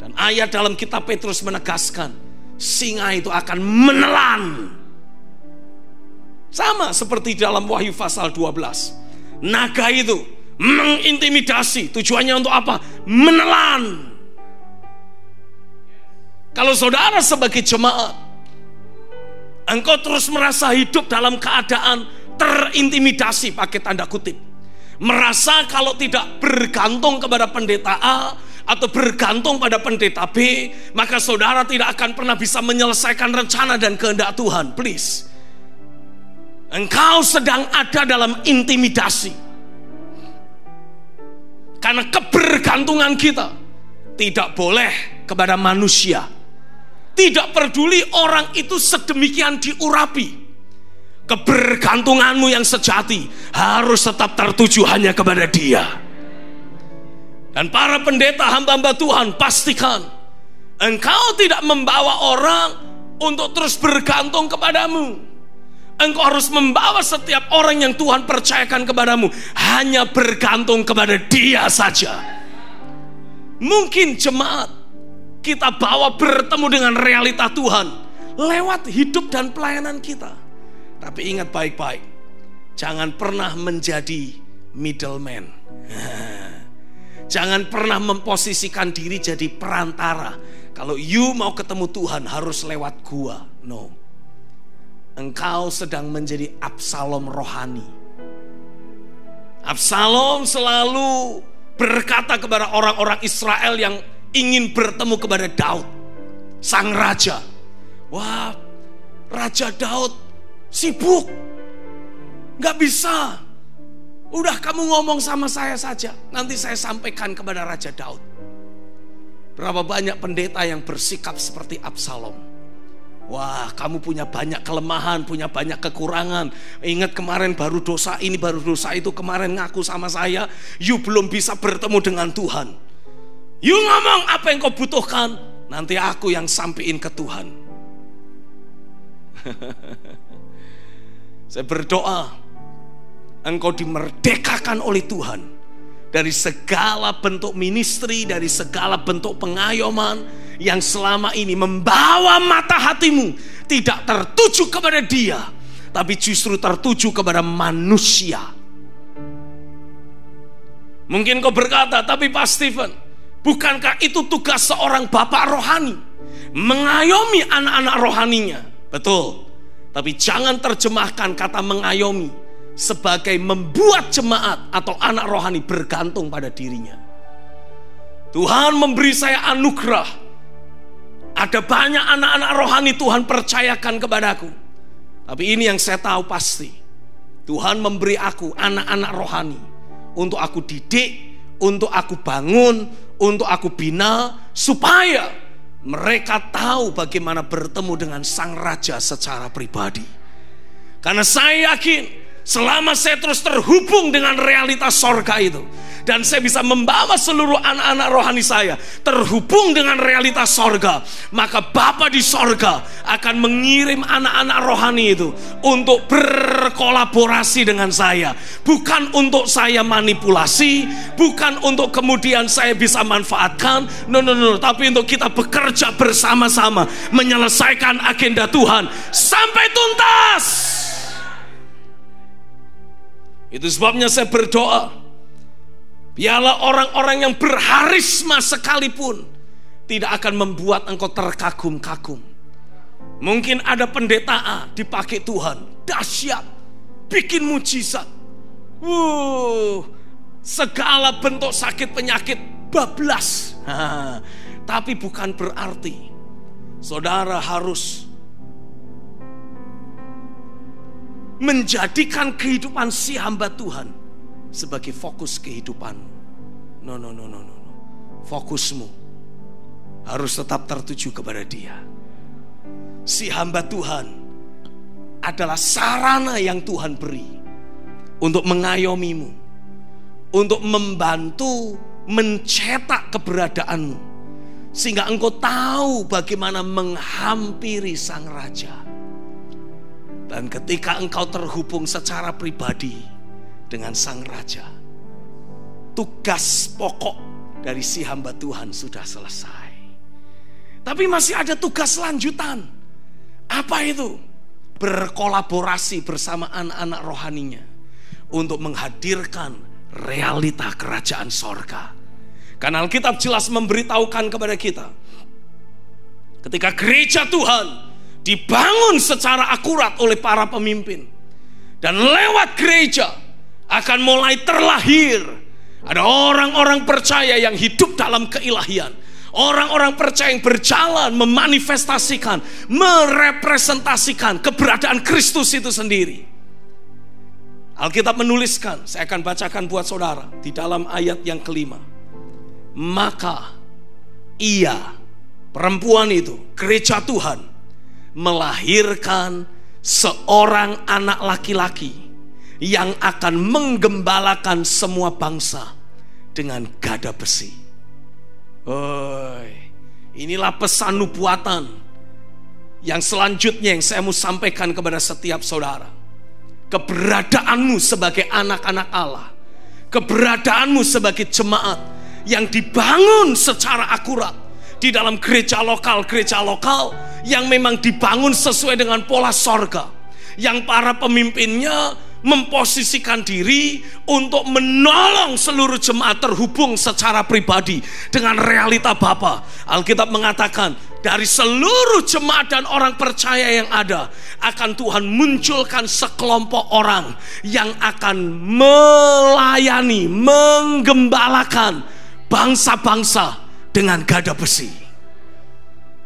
Dan ayat dalam kitab Petrus menegaskan, singa itu akan menelan. Sama seperti dalam Wahyu pasal 12. Naga itu mengintimidasi. Tujuannya untuk apa? Menelan. Kalau saudara sebagai jemaat, engkau terus merasa hidup dalam keadaan terintimidasi, pakai tanda kutip, merasa kalau tidak bergantung kepada pendeta A atau bergantung pada pendeta B, maka saudara tidak akan pernah bisa menyelesaikan rencana dan kehendak Tuhan. Please, engkau sedang ada dalam intimidasi. Karena kebergantungan kita tidak boleh kepada manusia. Tidak peduli orang itu sedemikian diurapi, kebergantunganmu yang sejati harus tetap tertuju hanya kepada Dia. Dan para pendeta, hamba-hamba Tuhan, pastikan engkau tidak membawa orang untuk terus bergantung kepadamu. Engkau harus membawa setiap orang yang Tuhan percayakan kepadamu hanya bergantung kepada Dia saja. Mungkin jemaat kita bawa bertemu dengan realita Tuhan lewat hidup dan pelayanan kita. Tapi ingat baik-baik, jangan pernah menjadi middleman. Jangan pernah memposisikan diri jadi perantara. Kalau you mau ketemu Tuhan harus lewat gua. No. Engkau sedang menjadi Absalom rohani. Absalom selalu berkata kepada orang-orang Israel yang ingin bertemu kepada Daud, sang raja. Wah, Raja Daud sibuk, gak bisa. Udah kamu ngomong sama saya saja, nanti saya sampaikan kepada Raja Daud. Berapa banyak pendeta yang bersikap seperti Absalom. Wah, kamu punya banyak kelemahan, punya banyak kekurangan. Ingat kemarin baru dosa ini, baru dosa itu, kemarin ngaku sama saya, you belum bisa bertemu dengan Tuhan. You ngomong apa yang kau butuhkan, nanti aku yang sampein ke Tuhan. Saya berdoa engkau dimerdekakan oleh Tuhan dari segala bentuk ministry, dari segala bentuk pengayoman yang selama ini membawa mata hatimu tidak tertuju kepada Dia, tapi justru tertuju kepada manusia. Mungkin kau berkata, tapi Pak Stephen, bukankah itu tugas seorang bapak rohani, mengayomi anak-anak rohaninya? Betul. Tapi jangan terjemahkan kata mengayomi sebagai membuat jemaat atau anak rohani bergantung pada dirinya. Tuhan memberi saya anugerah. Ada banyak anak-anak rohani Tuhan percayakan kepadaku. Tapi ini yang saya tahu pasti, Tuhan memberi aku anak-anak rohani untuk aku didik, untuk aku bangun, untuk aku bina, supaya mereka tahu bagaimana bertemu dengan Sang Raja secara pribadi. Karena saya yakin selama saya terus terhubung dengan realitas sorga itu, dan saya bisa membawa seluruh anak-anak rohani saya terhubung dengan realitas sorga, maka Bapa di sorga akan mengirim anak-anak rohani itu untuk berkolaborasi dengan saya. Bukan untuk saya manipulasi, bukan untuk kemudian saya bisa manfaatkan, no, tapi untuk kita bekerja bersama-sama menyelesaikan agenda Tuhan sampai tuntas. Itu sebabnya saya berdoa, biarlah orang-orang yang berharisma sekalipun tidak akan membuat engkau terkagum-kagum. Mungkin ada pendeta A dipakai Tuhan, dahsyat, bikin mujizat. Segala bentuk sakit penyakit bablas. Tapi bukan berarti saudara harus menjadikan kehidupan si hamba Tuhan sebagai fokus kehidupanmu. No. Fokusmu harus tetap tertuju kepada Dia. Si hamba Tuhan adalah sarana yang Tuhan beri untuk mengayomimu, untuk membantu mencetak keberadaanmu, sehingga engkau tahu bagaimana menghampiri Sang Raja. Dan ketika engkau terhubung secara pribadi dengan Sang Raja, tugas pokok dari si hamba Tuhan sudah selesai. Tapi masih ada tugas lanjutan. Apa itu? Berkolaborasi bersama anak-anak rohaninya untuk menghadirkan realita kerajaan sorga. Karena Alkitab jelas memberitahukan kepada kita, ketika gereja Tuhan dibangun secara akurat oleh para pemimpin, dan lewat gereja akan mulai terlahir ada orang-orang percaya yang hidup dalam keilahian, orang-orang percaya yang berjalan memanifestasikan, merepresentasikan keberadaan Kristus itu sendiri. Alkitab menuliskan, saya akan bacakan buat saudara di dalam ayat yang kelima. Maka ia, perempuan itu, gereja Tuhan, melahirkan seorang anak laki-laki yang akan menggembalakan semua bangsa dengan gada besi. Inilah pesan nubuatan yang selanjutnya yang saya mau sampaikan kepada setiap saudara. Keberadaanmu sebagai anak-anak Allah, keberadaanmu sebagai jemaat yang dibangun secara akurat di dalam gereja lokal yang memang dibangun sesuai dengan pola sorga, yang para pemimpinnya memposisikan diri untuk menolong seluruh jemaat terhubung secara pribadi dengan realita Bapa. Alkitab mengatakan dari seluruh jemaat dan orang percaya yang ada, akan Tuhan munculkan sekelompok orang yang akan melayani, menggembalakan bangsa-bangsa dengan gada besi.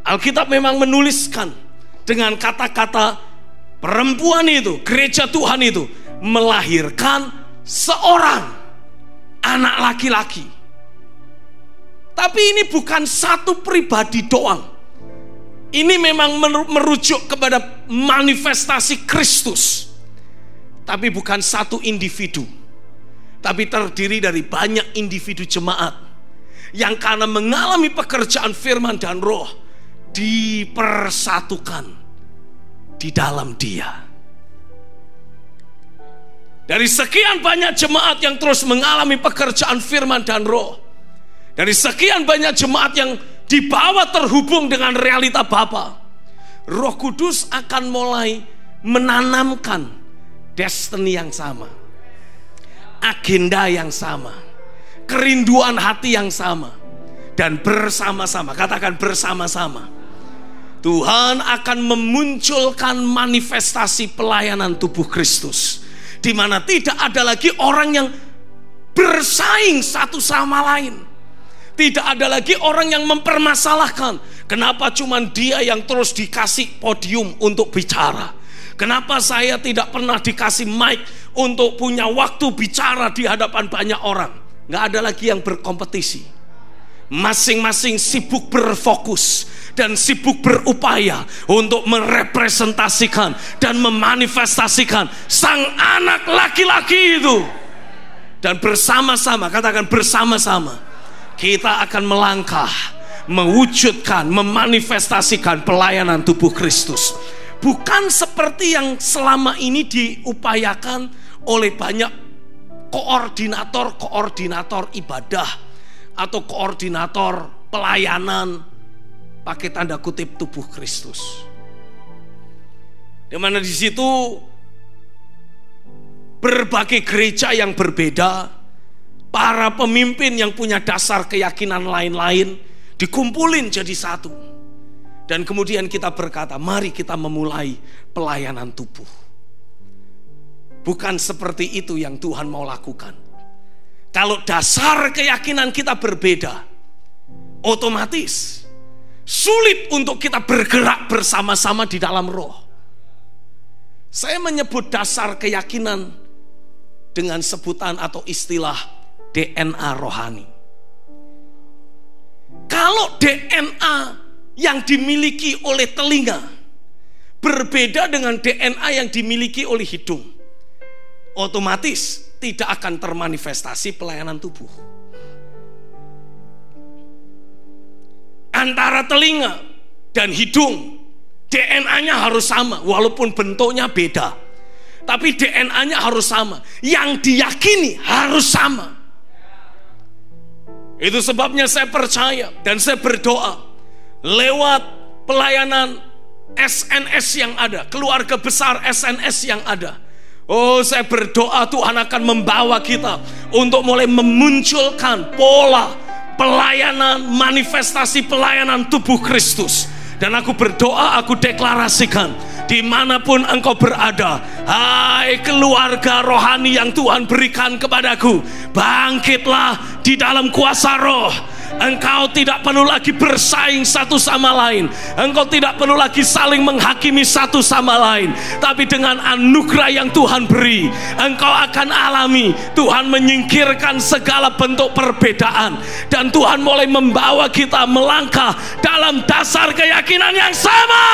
Alkitab memang menuliskan dengan kata-kata perempuan itu, gereja Tuhan itu melahirkan seorang anak laki-laki. Tapi ini bukan satu pribadi doang. Ini memang merujuk kepada manifestasi Kristus. Tapi bukan satu individu, tapi terdiri dari banyak individu jemaat yang karena mengalami pekerjaan firman dan roh dipersatukan di dalam Dia. Dari sekian banyak jemaat yang terus mengalami pekerjaan firman dan roh, dari sekian banyak jemaat yang dibawa terhubung dengan realita Bapa, Roh Kudus akan mulai menanamkan destiny yang sama, agenda yang sama, kerinduan hati yang sama, dan bersama-sama, katakan bersama-sama, Tuhan akan memunculkan manifestasi pelayanan tubuh Kristus, di mana tidak ada lagi orang yang bersaing satu sama lain. Tidak ada lagi orang yang mempermasalahkan, kenapa cuman dia yang terus dikasih podium untuk bicara, kenapa saya tidak pernah dikasih mic untuk punya waktu bicara di hadapan banyak orang. Gak ada lagi yang berkompetisi. Masing-masing sibuk berfokus dan sibuk berupaya untuk merepresentasikan dan memanifestasikan sang anak laki-laki itu. Dan bersama-sama, katakan bersama-sama, kita akan melangkah, mewujudkan, memanifestasikan pelayanan tubuh Kristus. Bukan seperti yang selama ini diupayakan oleh banyak koordinator ibadah atau koordinator pelayanan pakai tanda kutip tubuh Kristus. Di mana di situ berbagai gereja yang berbeda, para pemimpin yang punya dasar keyakinan lain-lain dikumpulin jadi satu. Dan kemudian kita berkata, mari kita memulai pelayanan tubuh. Bukan seperti itu yang Tuhan mau lakukan. Kalau dasar keyakinan kita berbeda, otomatis sulit untuk kita bergerak bersama-sama di dalam roh. Saya menyebut dasar keyakinan dengan sebutan atau istilah DNA rohani. Kalau DNA yang dimiliki oleh telinga berbeda dengan DNA yang dimiliki oleh hidung, otomatis tidak akan termanifestasi pelayanan tubuh. Antara telinga dan hidung, DNA-nya harus sama, walaupun bentuknya beda. Tapi DNA-nya harus sama. Yang diyakini harus sama. Itu sebabnya saya percaya dan saya berdoa lewat pelayanan SNS yang ada, keluarga besar SNS yang ada. Oh, saya berdoa Tuhan akan membawa kita untuk mulai memunculkan pola pelayanan, manifestasi pelayanan tubuh Kristus. Dan aku berdoa, aku deklarasikan, dimanapun engkau berada, hai keluarga rohani yang Tuhan berikan kepadaku, bangkitlah di dalam kuasa roh. Engkau tidak perlu lagi bersaing satu sama lain. Engkau tidak perlu lagi saling menghakimi satu sama lain. Tapi dengan anugerah yang Tuhan beri, engkau akan alami Tuhan menyingkirkan segala bentuk perbedaan. Dan Tuhan mulai membawa kita melangkah dalam dasar keyakinan yang sama.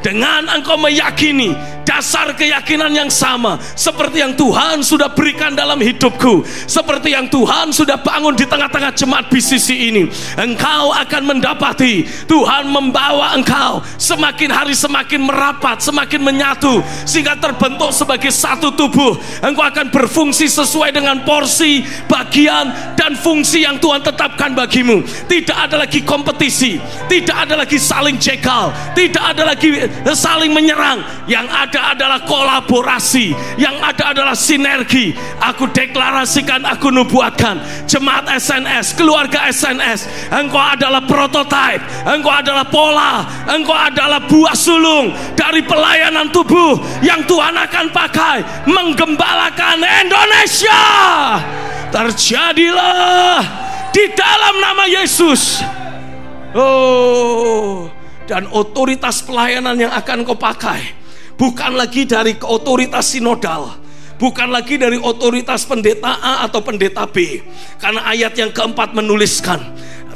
Dengan engkau meyakini dasar keyakinan yang sama seperti yang Tuhan sudah berikan dalam hidupku, seperti yang Tuhan sudah bangun di tengah-tengah jemaat BCC ini, engkau akan mendapati Tuhan membawa engkau semakin hari semakin merapat, semakin menyatu, sehingga terbentuk sebagai satu tubuh. Engkau akan berfungsi sesuai dengan porsi, bagian, dan fungsi yang Tuhan tetapkan bagimu. Tidak ada lagi kompetisi, tidak ada lagi saling jegal, tidak ada lagi saling menyerang. Yang ada adalah kolaborasi, yang ada adalah sinergi. Aku deklarasikan, aku nubuatkan, jemaat SNS, keluarga SNS, engkau adalah prototipe, engkau adalah pola, engkau adalah buah sulung dari pelayanan tubuh yang Tuhan akan pakai menggembalakan Indonesia. Terjadilah di dalam nama Yesus. Oh, dan otoritas pelayanan yang akan kau pakai bukan lagi dari otoritas sinodal, bukan lagi dari otoritas pendeta A atau pendeta B. Karena ayat yang keempat menuliskan,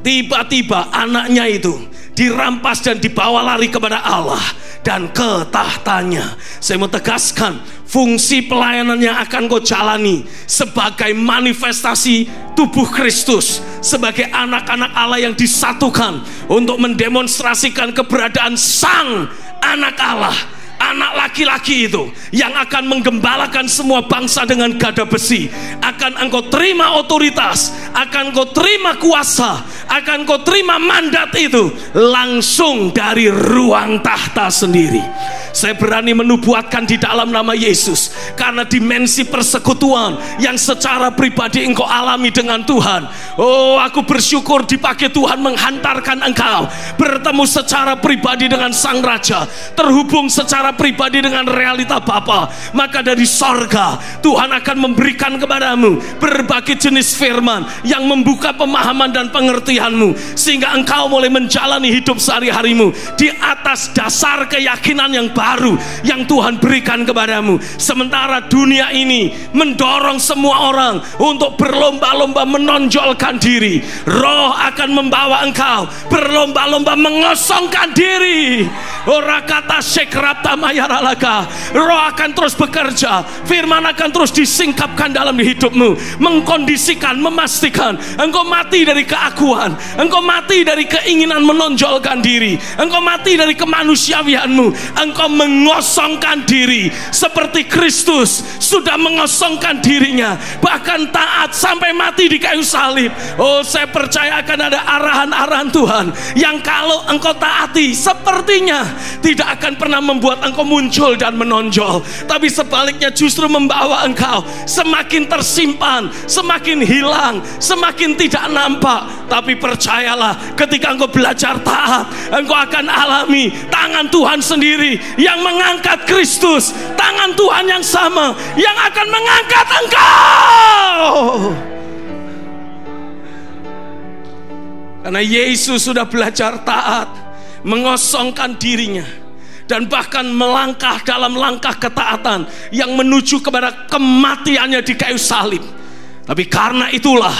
tiba-tiba anaknya itu dirampas dan dibawa lari kepada Allah dan ke tahtanya. Saya mau tegaskan, fungsi pelayanan yang akan kau jalani sebagai manifestasi tubuh Kristus, sebagai anak-anak Allah yang disatukan untuk mendemonstrasikan keberadaan Sang Anak Allah, anak laki-laki itu yang akan menggembalakan semua bangsa dengan gada besi. Akan engkau terima otoritas, akan engkau terima kuasa, akan engkau terima mandat itu langsung dari ruang tahta sendiri. Saya berani menubuatkan di dalam nama Yesus, karena dimensi persekutuan yang secara pribadi engkau alami dengan Tuhan. Oh, aku bersyukur dipakai Tuhan menghantarkan engkau bertemu secara pribadi dengan Sang Raja, terhubung secara pribadi dengan realita Bapa. Maka dari sorga Tuhan akan memberikan kepadamu berbagai jenis firman yang membuka pemahaman dan pengertianmu, sehingga engkau mulai menjalani hidup sehari-harimu di atas dasar keyakinan yang baru yang Tuhan berikan kepadamu. Sementara dunia ini mendorong semua orang untuk berlomba-lomba menonjolkan diri, roh akan membawa engkau berlomba-lomba mengosongkan diri. Ora kata sekrapta mayaralaka. Roh akan terus bekerja, firman akan terus disingkapkan dalam hidupmu, mengkondisikan, memastikan engkau mati dari keakuan, engkau mati dari keinginan menonjolkan diri, engkau mati dari kemanusiawianmu, engkau mengosongkan diri seperti Kristus sudah mengosongkan dirinya, bahkan taat sampai mati di kayu salib. Oh, saya percaya akan ada arahan-arahan Tuhan yang kalau engkau taati, sepertinya tidak akan pernah membuat engkau muncul dan menonjol, tapi sebaliknya justru membawa engkau semakin tersimpan, semakin hilang, semakin tidak nampak. Tapi percayalah, ketika engkau belajar taat, engkau akan alami tangan Tuhan sendiri yang mengangkat Kristus, tangan Tuhan yang sama yang akan mengangkat engkau. Karena Yesus sudah belajar taat, mengosongkan dirinya, dan bahkan melangkah dalam langkah ketaatan yang menuju kepada kematiannya di kayu salib. Tapi karena itulah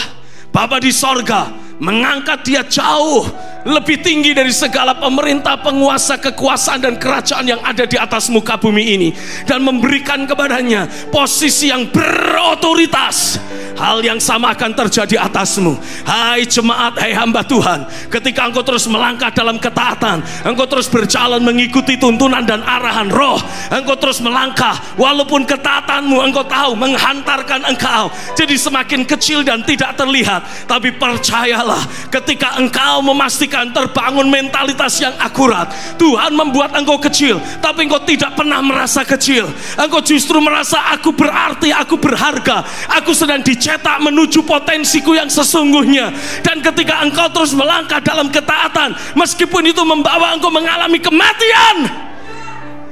Bapa di sorga mengangkat dia jauh lebih tinggi dari segala pemerintah, penguasa, kekuasaan dan kerajaan yang ada di atas muka bumi ini, dan memberikan kepadanya posisi yang berotoritas. Hal yang sama akan terjadi atasmu, hai jemaat, hai hamba Tuhan. Ketika engkau terus melangkah dalam ketaatan, engkau terus berjalan mengikuti tuntunan dan arahan Roh, engkau terus melangkah walaupun ketaatanmu engkau tahu menghantarkan engkau jadi semakin kecil dan tidak terlihat. Tapi percayalah, ketika engkau memastikan terbangun mentalitas yang akurat, Tuhan membuat engkau kecil, tapi engkau tidak pernah merasa kecil. Engkau justru merasa, aku berarti, aku berharga, aku sedang dicetak menuju potensiku yang sesungguhnya. Dan ketika engkau terus melangkah dalam ketaatan, meskipun itu membawa engkau mengalami kematian,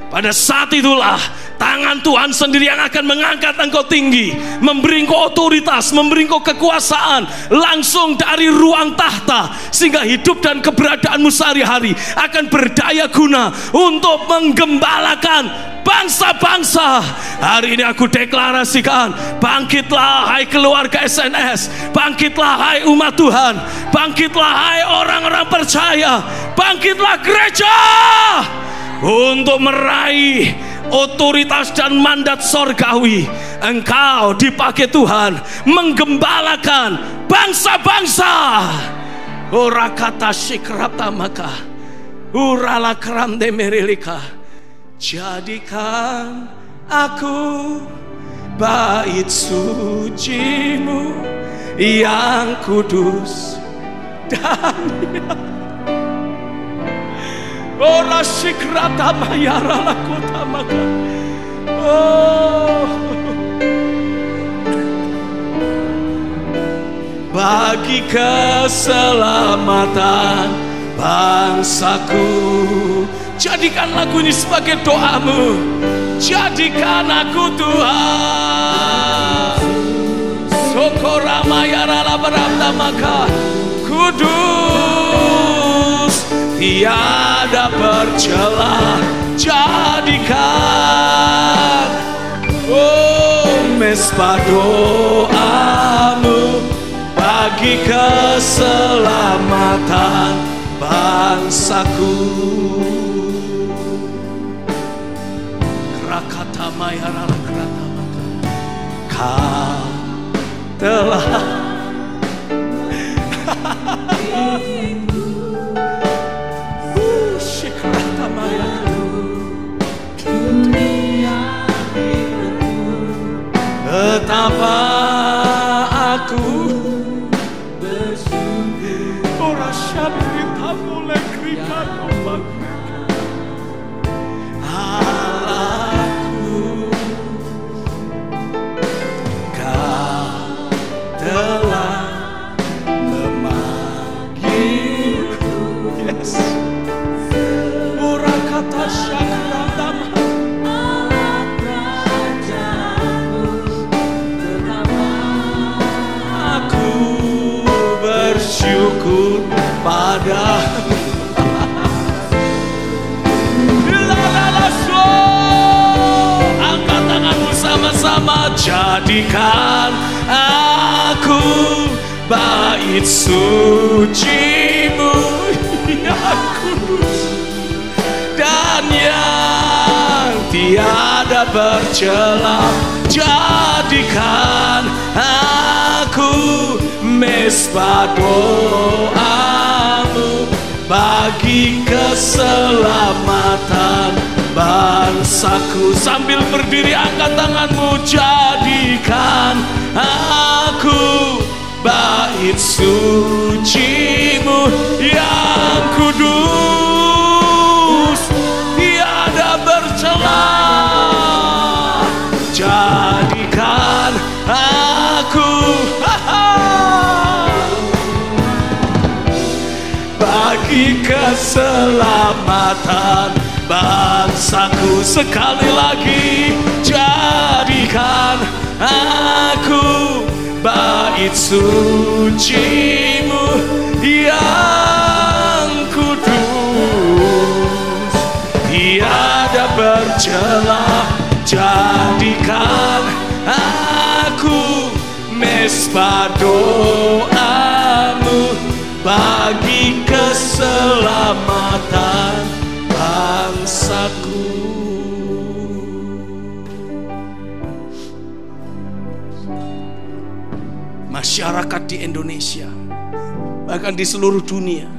pada saat itulah tangan Tuhan sendiri yang akan mengangkat engkau tinggi, memberi engkau otoritas, memberi engkau kekuasaan langsung dari ruang tahta, sehingga hidup dan keberadaanmu sehari-hari akan berdaya guna untuk menggembalakan bangsa-bangsa. Hari ini aku deklarasikan, bangkitlah hai keluarga SNS, bangkitlah hai umat Tuhan, bangkitlah hai orang-orang percaya, bangkitlah gereja untuk meraih otoritas dan mandat sorgawi. Engkau dipakai Tuhan menggembalakan bangsa-bangsa. Ora kata sikrata maka urala kram demerilika. Jadikan aku bait sucimu yang kudus dan ora sikrata mayara lakota maka. Bagi keselamatan bangsaku, jadikan lagu ini sebagai doamu. Jadikan aku Tuhan Sokora mayara labarabda maka kudus, tiada bercela. Jadikan mesbah doamu bagi keselamatan bangsaku. Krakata mayara lakrata maka kau telah sikrata mayara betapa aku ora syarita mulai krika nombak Allahku, kau telah memanggilku. Yes, ora kata syarita bersyukur pada angkat tanganmu sama-sama. Jadikan aku bait sucimu yang kudus dan yang tiada bercela. Jadikan aku mesbah doamu bagi keselamatan bangsaku. Sambil berdiri angkat tanganmu. Jadikan aku bait sucimu yang kudus, tiada bercela. Jadikan aku bagi keselamatan bangsaku. Sekali lagi, jadikan aku bait sucimu yang telah jadikan aku mesbah doamu bagi keselamatan bangsaku. Masyarakat di Indonesia, bahkan di seluruh dunia,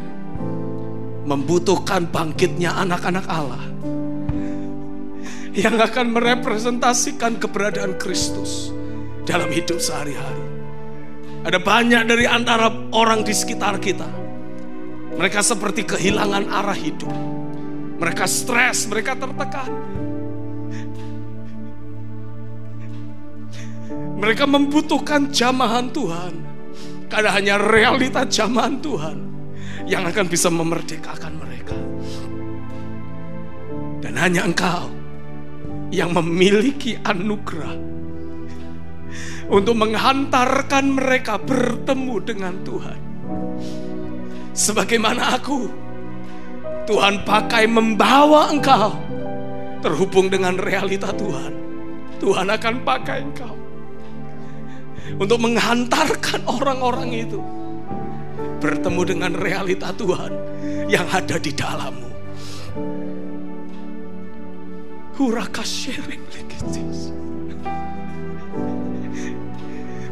membutuhkan bangkitnya anak-anak Allah yang akan merepresentasikan keberadaan Kristus dalam hidup sehari-hari. Ada banyak dari antara orang di sekitar kita, mereka seperti kehilangan arah hidup. Mereka stres, mereka tertekan. Mereka membutuhkan jamahan Tuhan, karena hanya realita jamahan Tuhan yang akan bisa memerdekakan mereka. Dan hanya Engkau yang memiliki anugerah untuk menghantarkan mereka bertemu dengan Tuhan. Sebagaimana aku, Tuhan pakai membawa engkau terhubung dengan realita Tuhan. Tuhan akan pakai engkau untuk menghantarkan orang-orang itu bertemu dengan realita Tuhan yang ada di dalammu.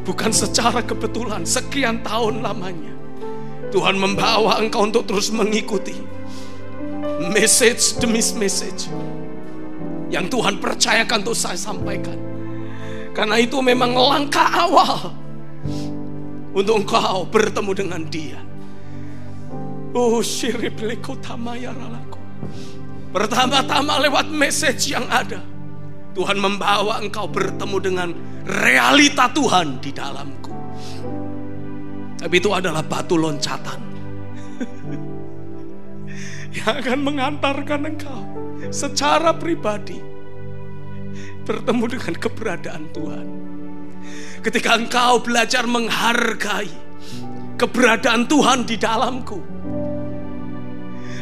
Bukan secara kebetulan, sekian tahun lamanya Tuhan membawa engkau untuk terus mengikuti message demi message yang Tuhan percayakan untuk saya sampaikan. Karena itu memang langkah awal untuk engkau bertemu dengan Dia. Oh, pertama-tama lewat message yang ada, Tuhan membawa engkau bertemu dengan realita Tuhan di dalamku. Tapi itu adalah batu loncatan yang akan mengantarkan engkau secara pribadi bertemu dengan keberadaan Tuhan. Ketika engkau belajar menghargai keberadaan Tuhan di dalamku,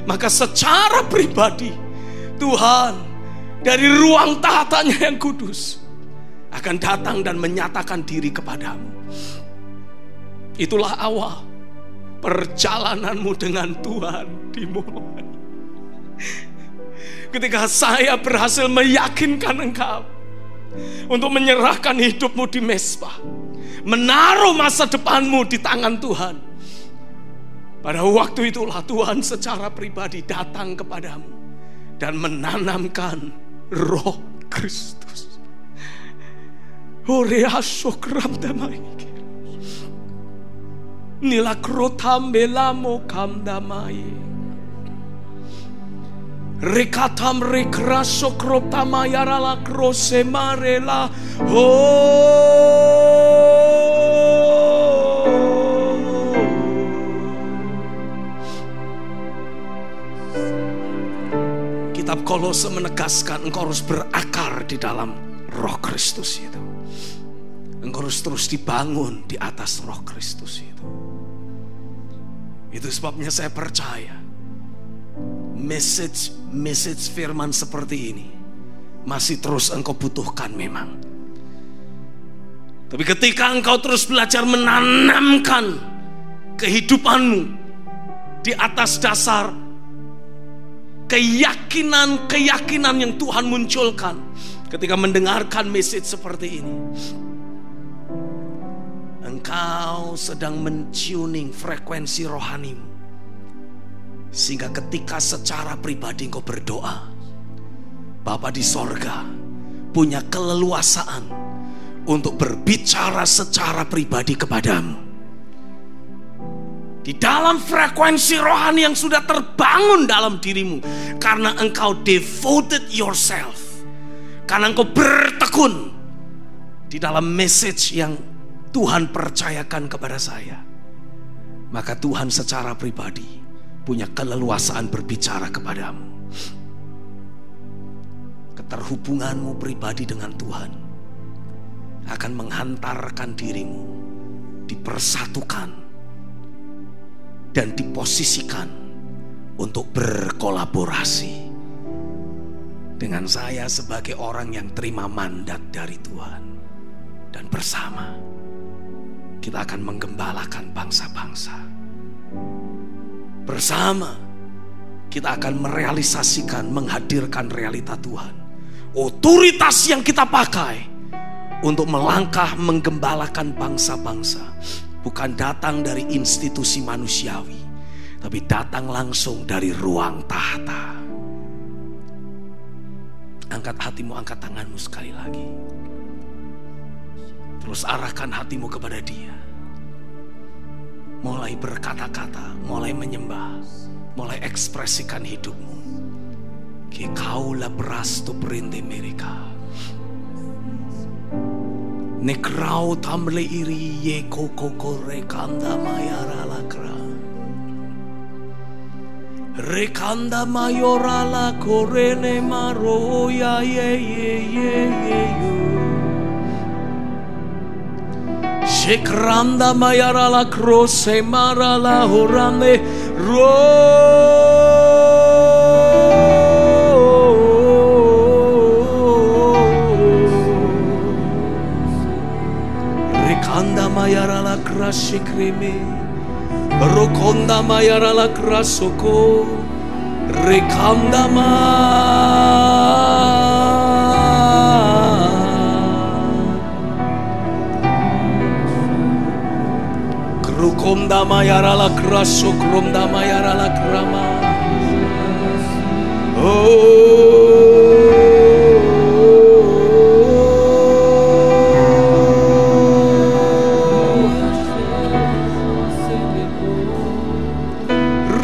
maka secara pribadi Tuhan dari ruang tahtanya yang kudus akan datang dan menyatakan diri kepadamu. Itulah awal perjalananmu dengan Tuhan dimulai. Ketika saya berhasil meyakinkan engkau untuk menyerahkan hidupmu di mezbah, menaruh masa depanmu di tangan Tuhan, pada waktu itulah Tuhan secara pribadi datang kepadamu dan menanamkan Roh Kristus. Nila krotambelamo kamdamai. Rekatam rekraso kroptama yarala krosemarela. Kitab Kolose menegaskan engkau harus berakar di dalam Roh Kristus itu. Engkau harus terus dibangun di atas Roh Kristus itu. Itu sebabnya saya percaya message firman seperti ini masih terus engkau butuhkan memang. Tapi ketika engkau terus belajar menanamkan kehidupanmu di atas dasar keyakinan yang Tuhan munculkan ketika mendengarkan message seperti ini, engkau sedang mentuning frekuensi rohanimu. Sehingga ketika secara pribadi engkau berdoa, Bapa di sorga punya keleluasaan untuk berbicara secara pribadi kepadamu. Di dalam frekuensi rohani yang sudah terbangun dalam dirimu, karena engkau devoted yourself, karena engkau bertekun di dalam message yang Tuhan percayakan kepada saya, maka Tuhan secara pribadi punya keleluasaan berbicara kepadamu. Keterhubunganmu pribadi dengan Tuhan akan menghantarkan dirimu dipersatukan dan diposisikan untuk berkolaborasi dengan saya sebagai orang yang terima mandat dari Tuhan. Dan bersama kita akan menggembalakan bangsa-bangsa. Bersama kita akan merealisasikan, menghadirkan realita Tuhan. Otoritas yang kita pakai untuk melangkah menggembalakan bangsa-bangsa bukan datang dari institusi manusiawi, tapi datang langsung dari ruang tahta. Angkat hatimu, angkat tanganmu sekali lagi. Terus arahkan hatimu kepada Dia. Mulai berkata-kata, mulai menyembah, mulai ekspresikan hidupmu. Ki kaula brasto prende mereka. Nekrau tamle iri ye koko rekanda mayara lakra. Rekanda mayorala korene maroya ye ye ye ye yo. Shekranda mayarala krose marala horane ro. Rekanda mayarala krashe kreme. Rokonda mayara la krasoko, rekanda ma, krokonda mayara la kraso, kromda mayara la krama.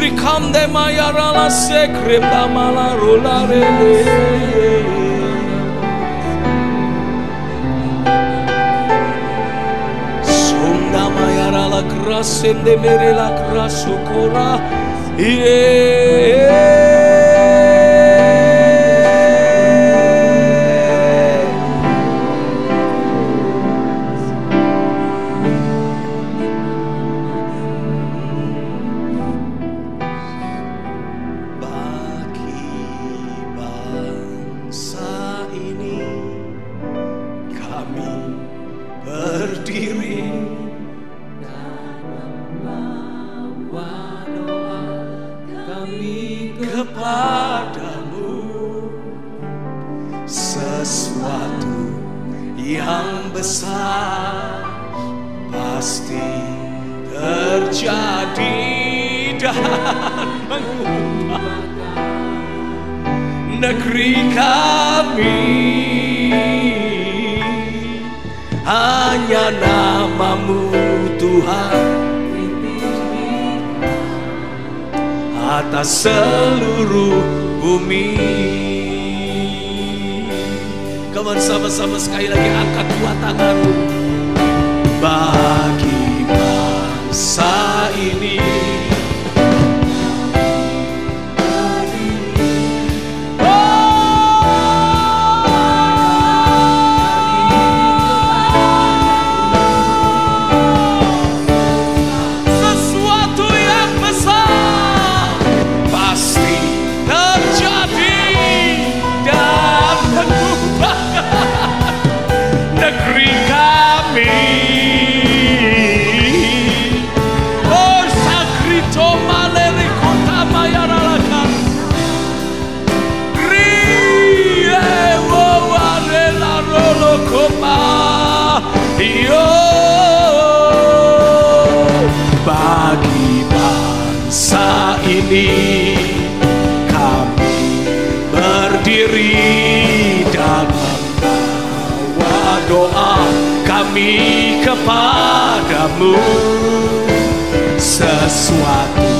Rikande mayara la sekremda mala rolare. Sonda mayara la krasende mere la krasokora. Kepadamu sesuatu yang besar pasti terjadi dan mengubahkan negeri kami. Hanya nama-Mu Tuhan atas seluruh bumi. Come on, sama-sama sekali lagi angkat dua tanganmu. Bagi bangsa ini bagi bangsa ini kami berdiri dan membawa doa kami kepadamu. Sesuatu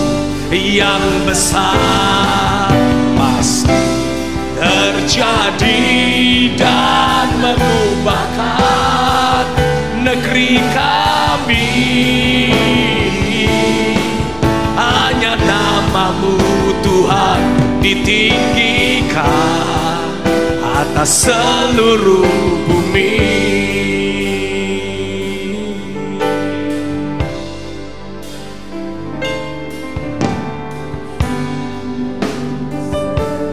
yang besar pasti terjadi dan mengubahkan negeri kami. Hanya nama-Mu Tuhan ditinggikan atas seluruh bumi.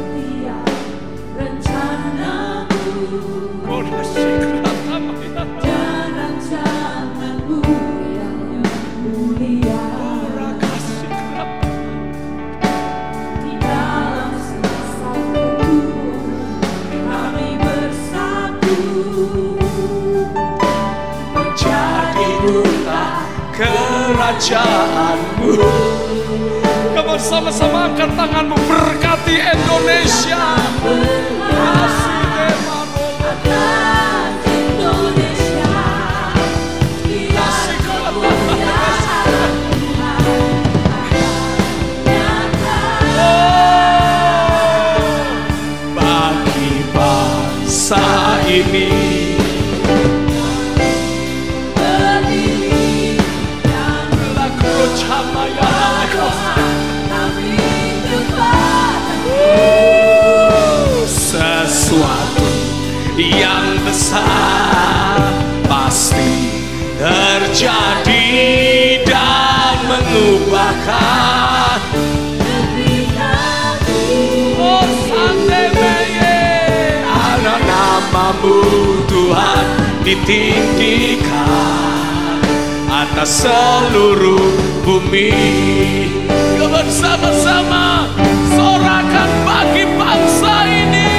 Setiap rencana kerajaanmu. Kamu sama-sama angkat tanganmu, berkati Indonesia. Kasih Demaro. Bagi bangsa ini sesuatu yang besar pasti terjadi dan mengubahkan. Oh Sandebeye, anak namamu Tuhan ditinggikan atas seluruh bumi. Bersama-sama sorakan bagi bangsa ini,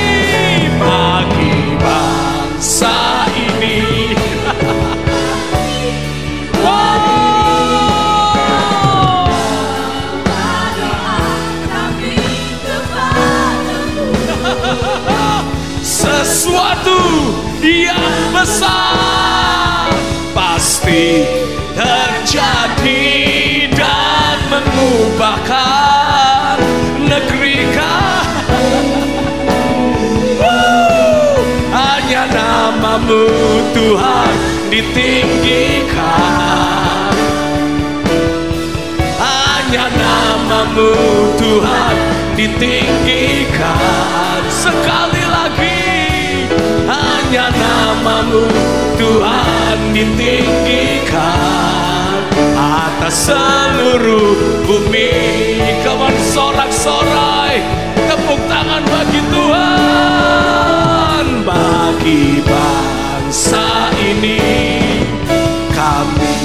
bagi bangsa ini. Sesuatu yang besar pasti terjadi dan mengubahkan negeri kami. Hanya namamu Tuhan ditinggikan, hanya namamu Tuhan ditinggikan. Sekali lagi, hanya namamu Tuhan ditinggikan atas seluruh bumi. Kawan sorak-sorai, tepuk tangan bagi Tuhan. Bagi bangsa ini kami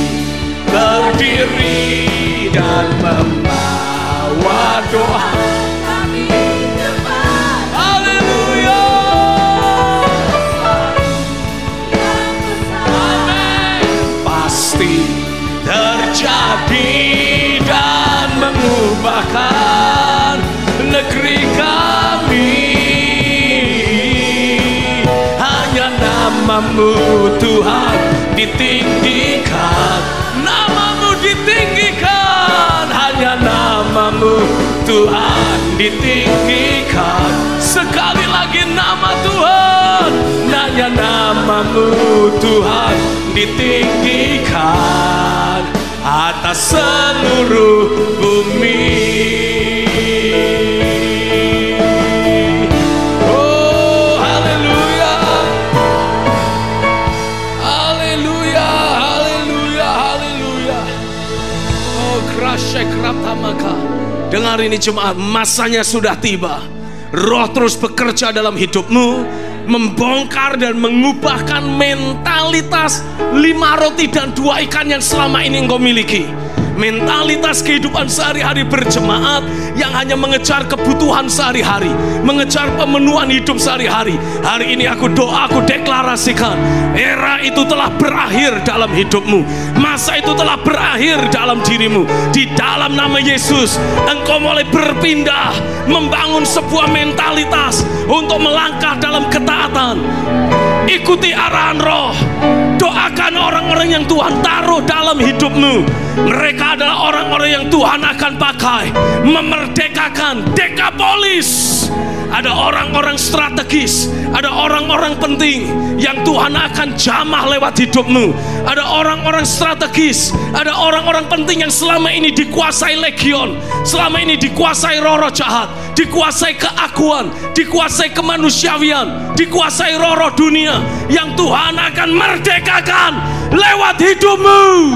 berdiri dan membawa doa. Terjadi dan mengubahkan negeri kami. Hanya namamu Tuhan ditinggikan, namamu ditinggikan. Hanya namamu Tuhan ditinggikan. Sekali lagi nama Tuhan, hanya namamu Tuhan ditinggikan atas seluruh bumi. Oh haleluya, haleluya, haleluya, haleluya. Oh krasek ratamaka. Dengar ini jemaat, masanya sudah tiba. Roh terus bekerja dalam hidupmu, membongkar dan mengubahkan mentalitas 5 roti dan 2 ikan yang selama ini engkau miliki. Mentalitas kehidupan sehari-hari berjemaat yang hanya mengejar kebutuhan sehari-hari, mengejar pemenuhan hidup sehari-hari. Hari ini aku doa, aku deklarasikan, era itu telah berakhir dalam hidupmu. Masa itu telah berakhir dalam dirimu. Di dalam nama Yesus, engkau mulai berpindah, membangun sebuah mentalitas untuk melangkah dalam ketaatan. Ikuti arahan Roh. Doakan orang-orang yang Tuhan taruh dalam hidupmu. Mereka adalah orang-orang yang Tuhan akan pakai memerdekakan. Dekapolis. Ada orang-orang strategis, ada orang-orang penting yang Tuhan akan jamah lewat hidupmu. Ada orang-orang strategis, ada orang-orang penting yang selama ini dikuasai legion, selama ini dikuasai roh-roh jahat, dikuasai keakuan, dikuasai kemanusiawian, dikuasai roh-roh dunia, yang Tuhan akan merdekakan lewat hidupmu.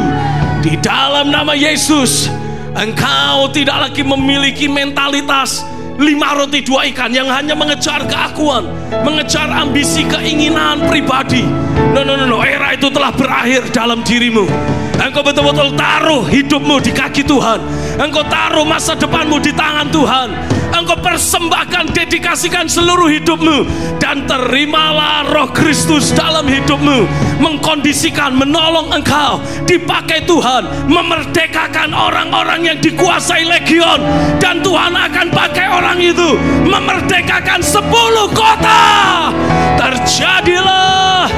Di dalam nama Yesus, engkau tidak lagi memiliki mentalitas 5 roti 2 ikan yang hanya mengejar keakuan, mengejar ambisi, keinginan pribadi. No. Era itu telah berakhir dalam dirimu. Engkau betul-betul taruh hidupmu di kaki Tuhan. Engkau taruh masa depanmu di tangan Tuhan. engkau persembahkan, dedikasikan seluruh hidupmu, dan terimalah Roh Kristus dalam hidupmu, mengkondisikan, menolong engkau dipakai Tuhan, memerdekakan orang-orang yang dikuasai legion, dan Tuhan akan pakai orang itu memerdekakan 10 kota. Terjadilah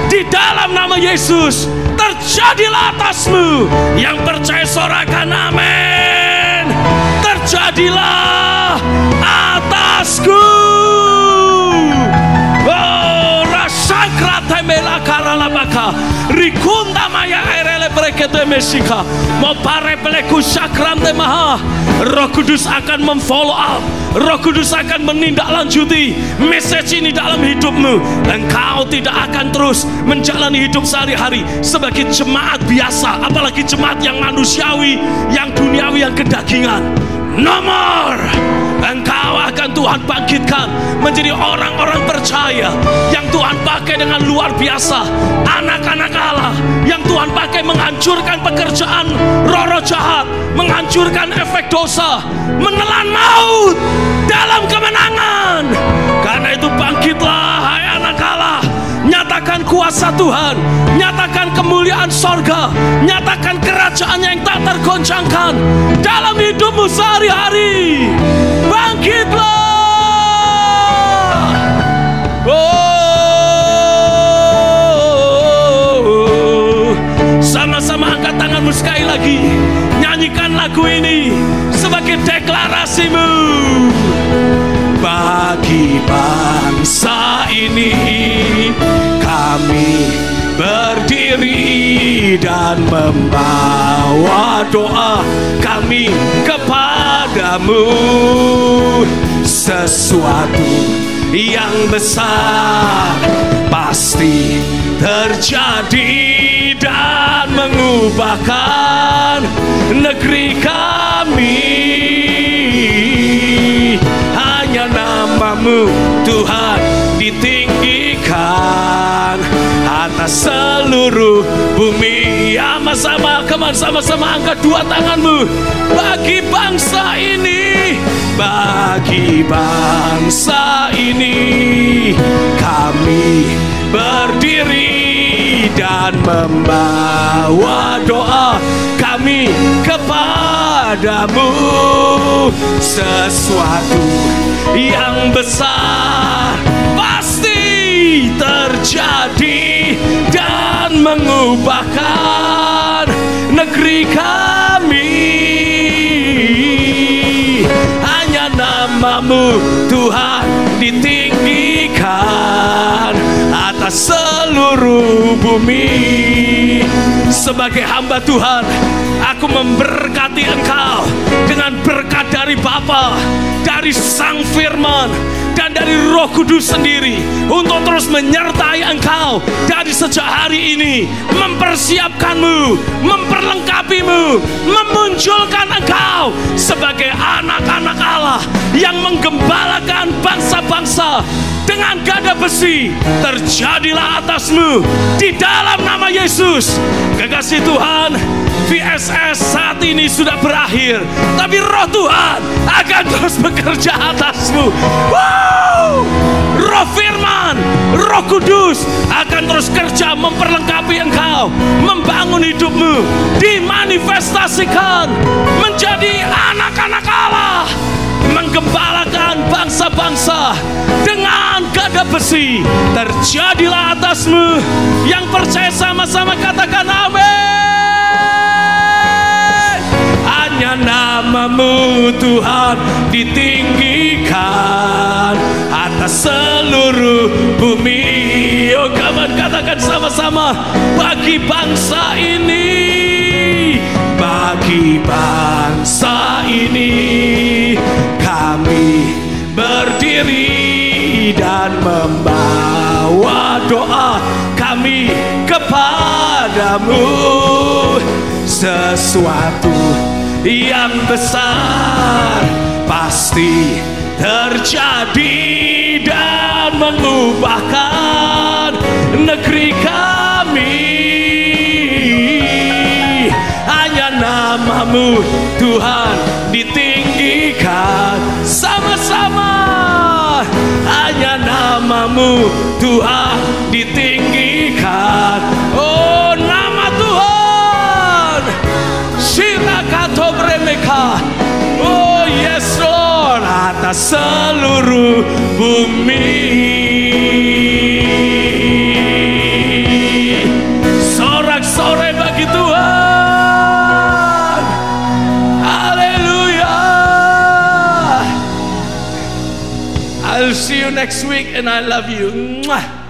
di dalam nama Yesus, terjadilah atasmu. Yang percaya sorakan amin. Terjadilah atasku. Oh, rasakra temela karalabaka rikunda maya erele brekete mesika mau pare peleku sakram temaha. Roh Kudus akan memfollow up, Roh Kudus akan menindaklanjuti message ini dalam hidupmu. Engkau tidak akan terus menjalani hidup sehari-hari sebagai jemaat biasa, apalagi jemaat yang manusiawi, yang duniawi, yang kedagingan. Nomor engkau akan Tuhan bangkitkan menjadi orang-orang percaya yang Tuhan pakai dengan luar biasa, anak-anak Allah yang Tuhan pakai menghancurkan pekerjaan roh-roh jahat, menghancurkan efek dosa, menelan maut dalam kemenangan. Karena itu bangkitlah hai anak Allah, nyatakan kuasa Tuhan, nyatakan kemuliaan sorga, nyatakan kerajaannya yang tak tergoncangkan dalam hidupmu sehari-hari. Bangkitlah. Sama-sama angkat tanganmu sekali lagi, nyanyikan lagu ini sebagai deklarasimu. Bagi bangsa ini kami berdiri dan membawa doa kami kepadamu. Sesuatu yang besar pasti terjadi dan mengubahkan negeri kami. Hanya namamu Tuhan ditinggikan atas seluruh bumi. Sama-sama angkat dua tanganmu. Bagi bangsa ini, bagi bangsa ini kami berdiri dan membawa doa kami kepadamu. Sesuatu yang besar pasti terjadi dan mengubahkan negeri kami. Hanya namamu Tuhan ditinggikan atas seluruh bumi. Sebagai hamba Tuhan, aku memberkati engkau dengan berkat dari Bapa, dari Sang Firman, dan dari Roh Kudus sendiri untuk terus menyertai engkau dari sejak hari ini, mempersiapkanmu, memperlengkapimu, memunculkan engkau sebagai anak-anak Allah yang menggembalakan bangsa-bangsa dengan gada besi. Terjadilah atasmu di dalam nama Yesus. Kekasih Tuhan, VSS saat ini sudah berakhir, tapi Roh Tuhan akan terus bekerja atasmu. Wow! Roh Firman, Roh Kudus akan terus kerja memperlengkapi engkau, membangun hidupmu, dimanifestasikan menjadi anak-anak Allah, menggembalakan bangsa-bangsa dengan gada besi. Terjadilah atasmu. Yang percaya sama-sama katakan amin. Hanya namamu Tuhan ditinggikan atas seluruh bumi. Oh kawan, katakan sama-sama. Bagi bangsa ini, bagi bangsa ini kami berdiri dan membawa doa kami kepadamu. Sesuatu yang besar pasti terjadi dan mengubahkan negeri kami. Hanya namamu Tuhan ditinggikan. Sama namamu Tuhan ditinggikan. Oh, nama Tuhan Shirakato Bremeka. Oh yes Lord, atas seluruh bumi. Sorak-sorai bagi Tuhan. Haleluya. I'll see you next week and I love you. Mwah.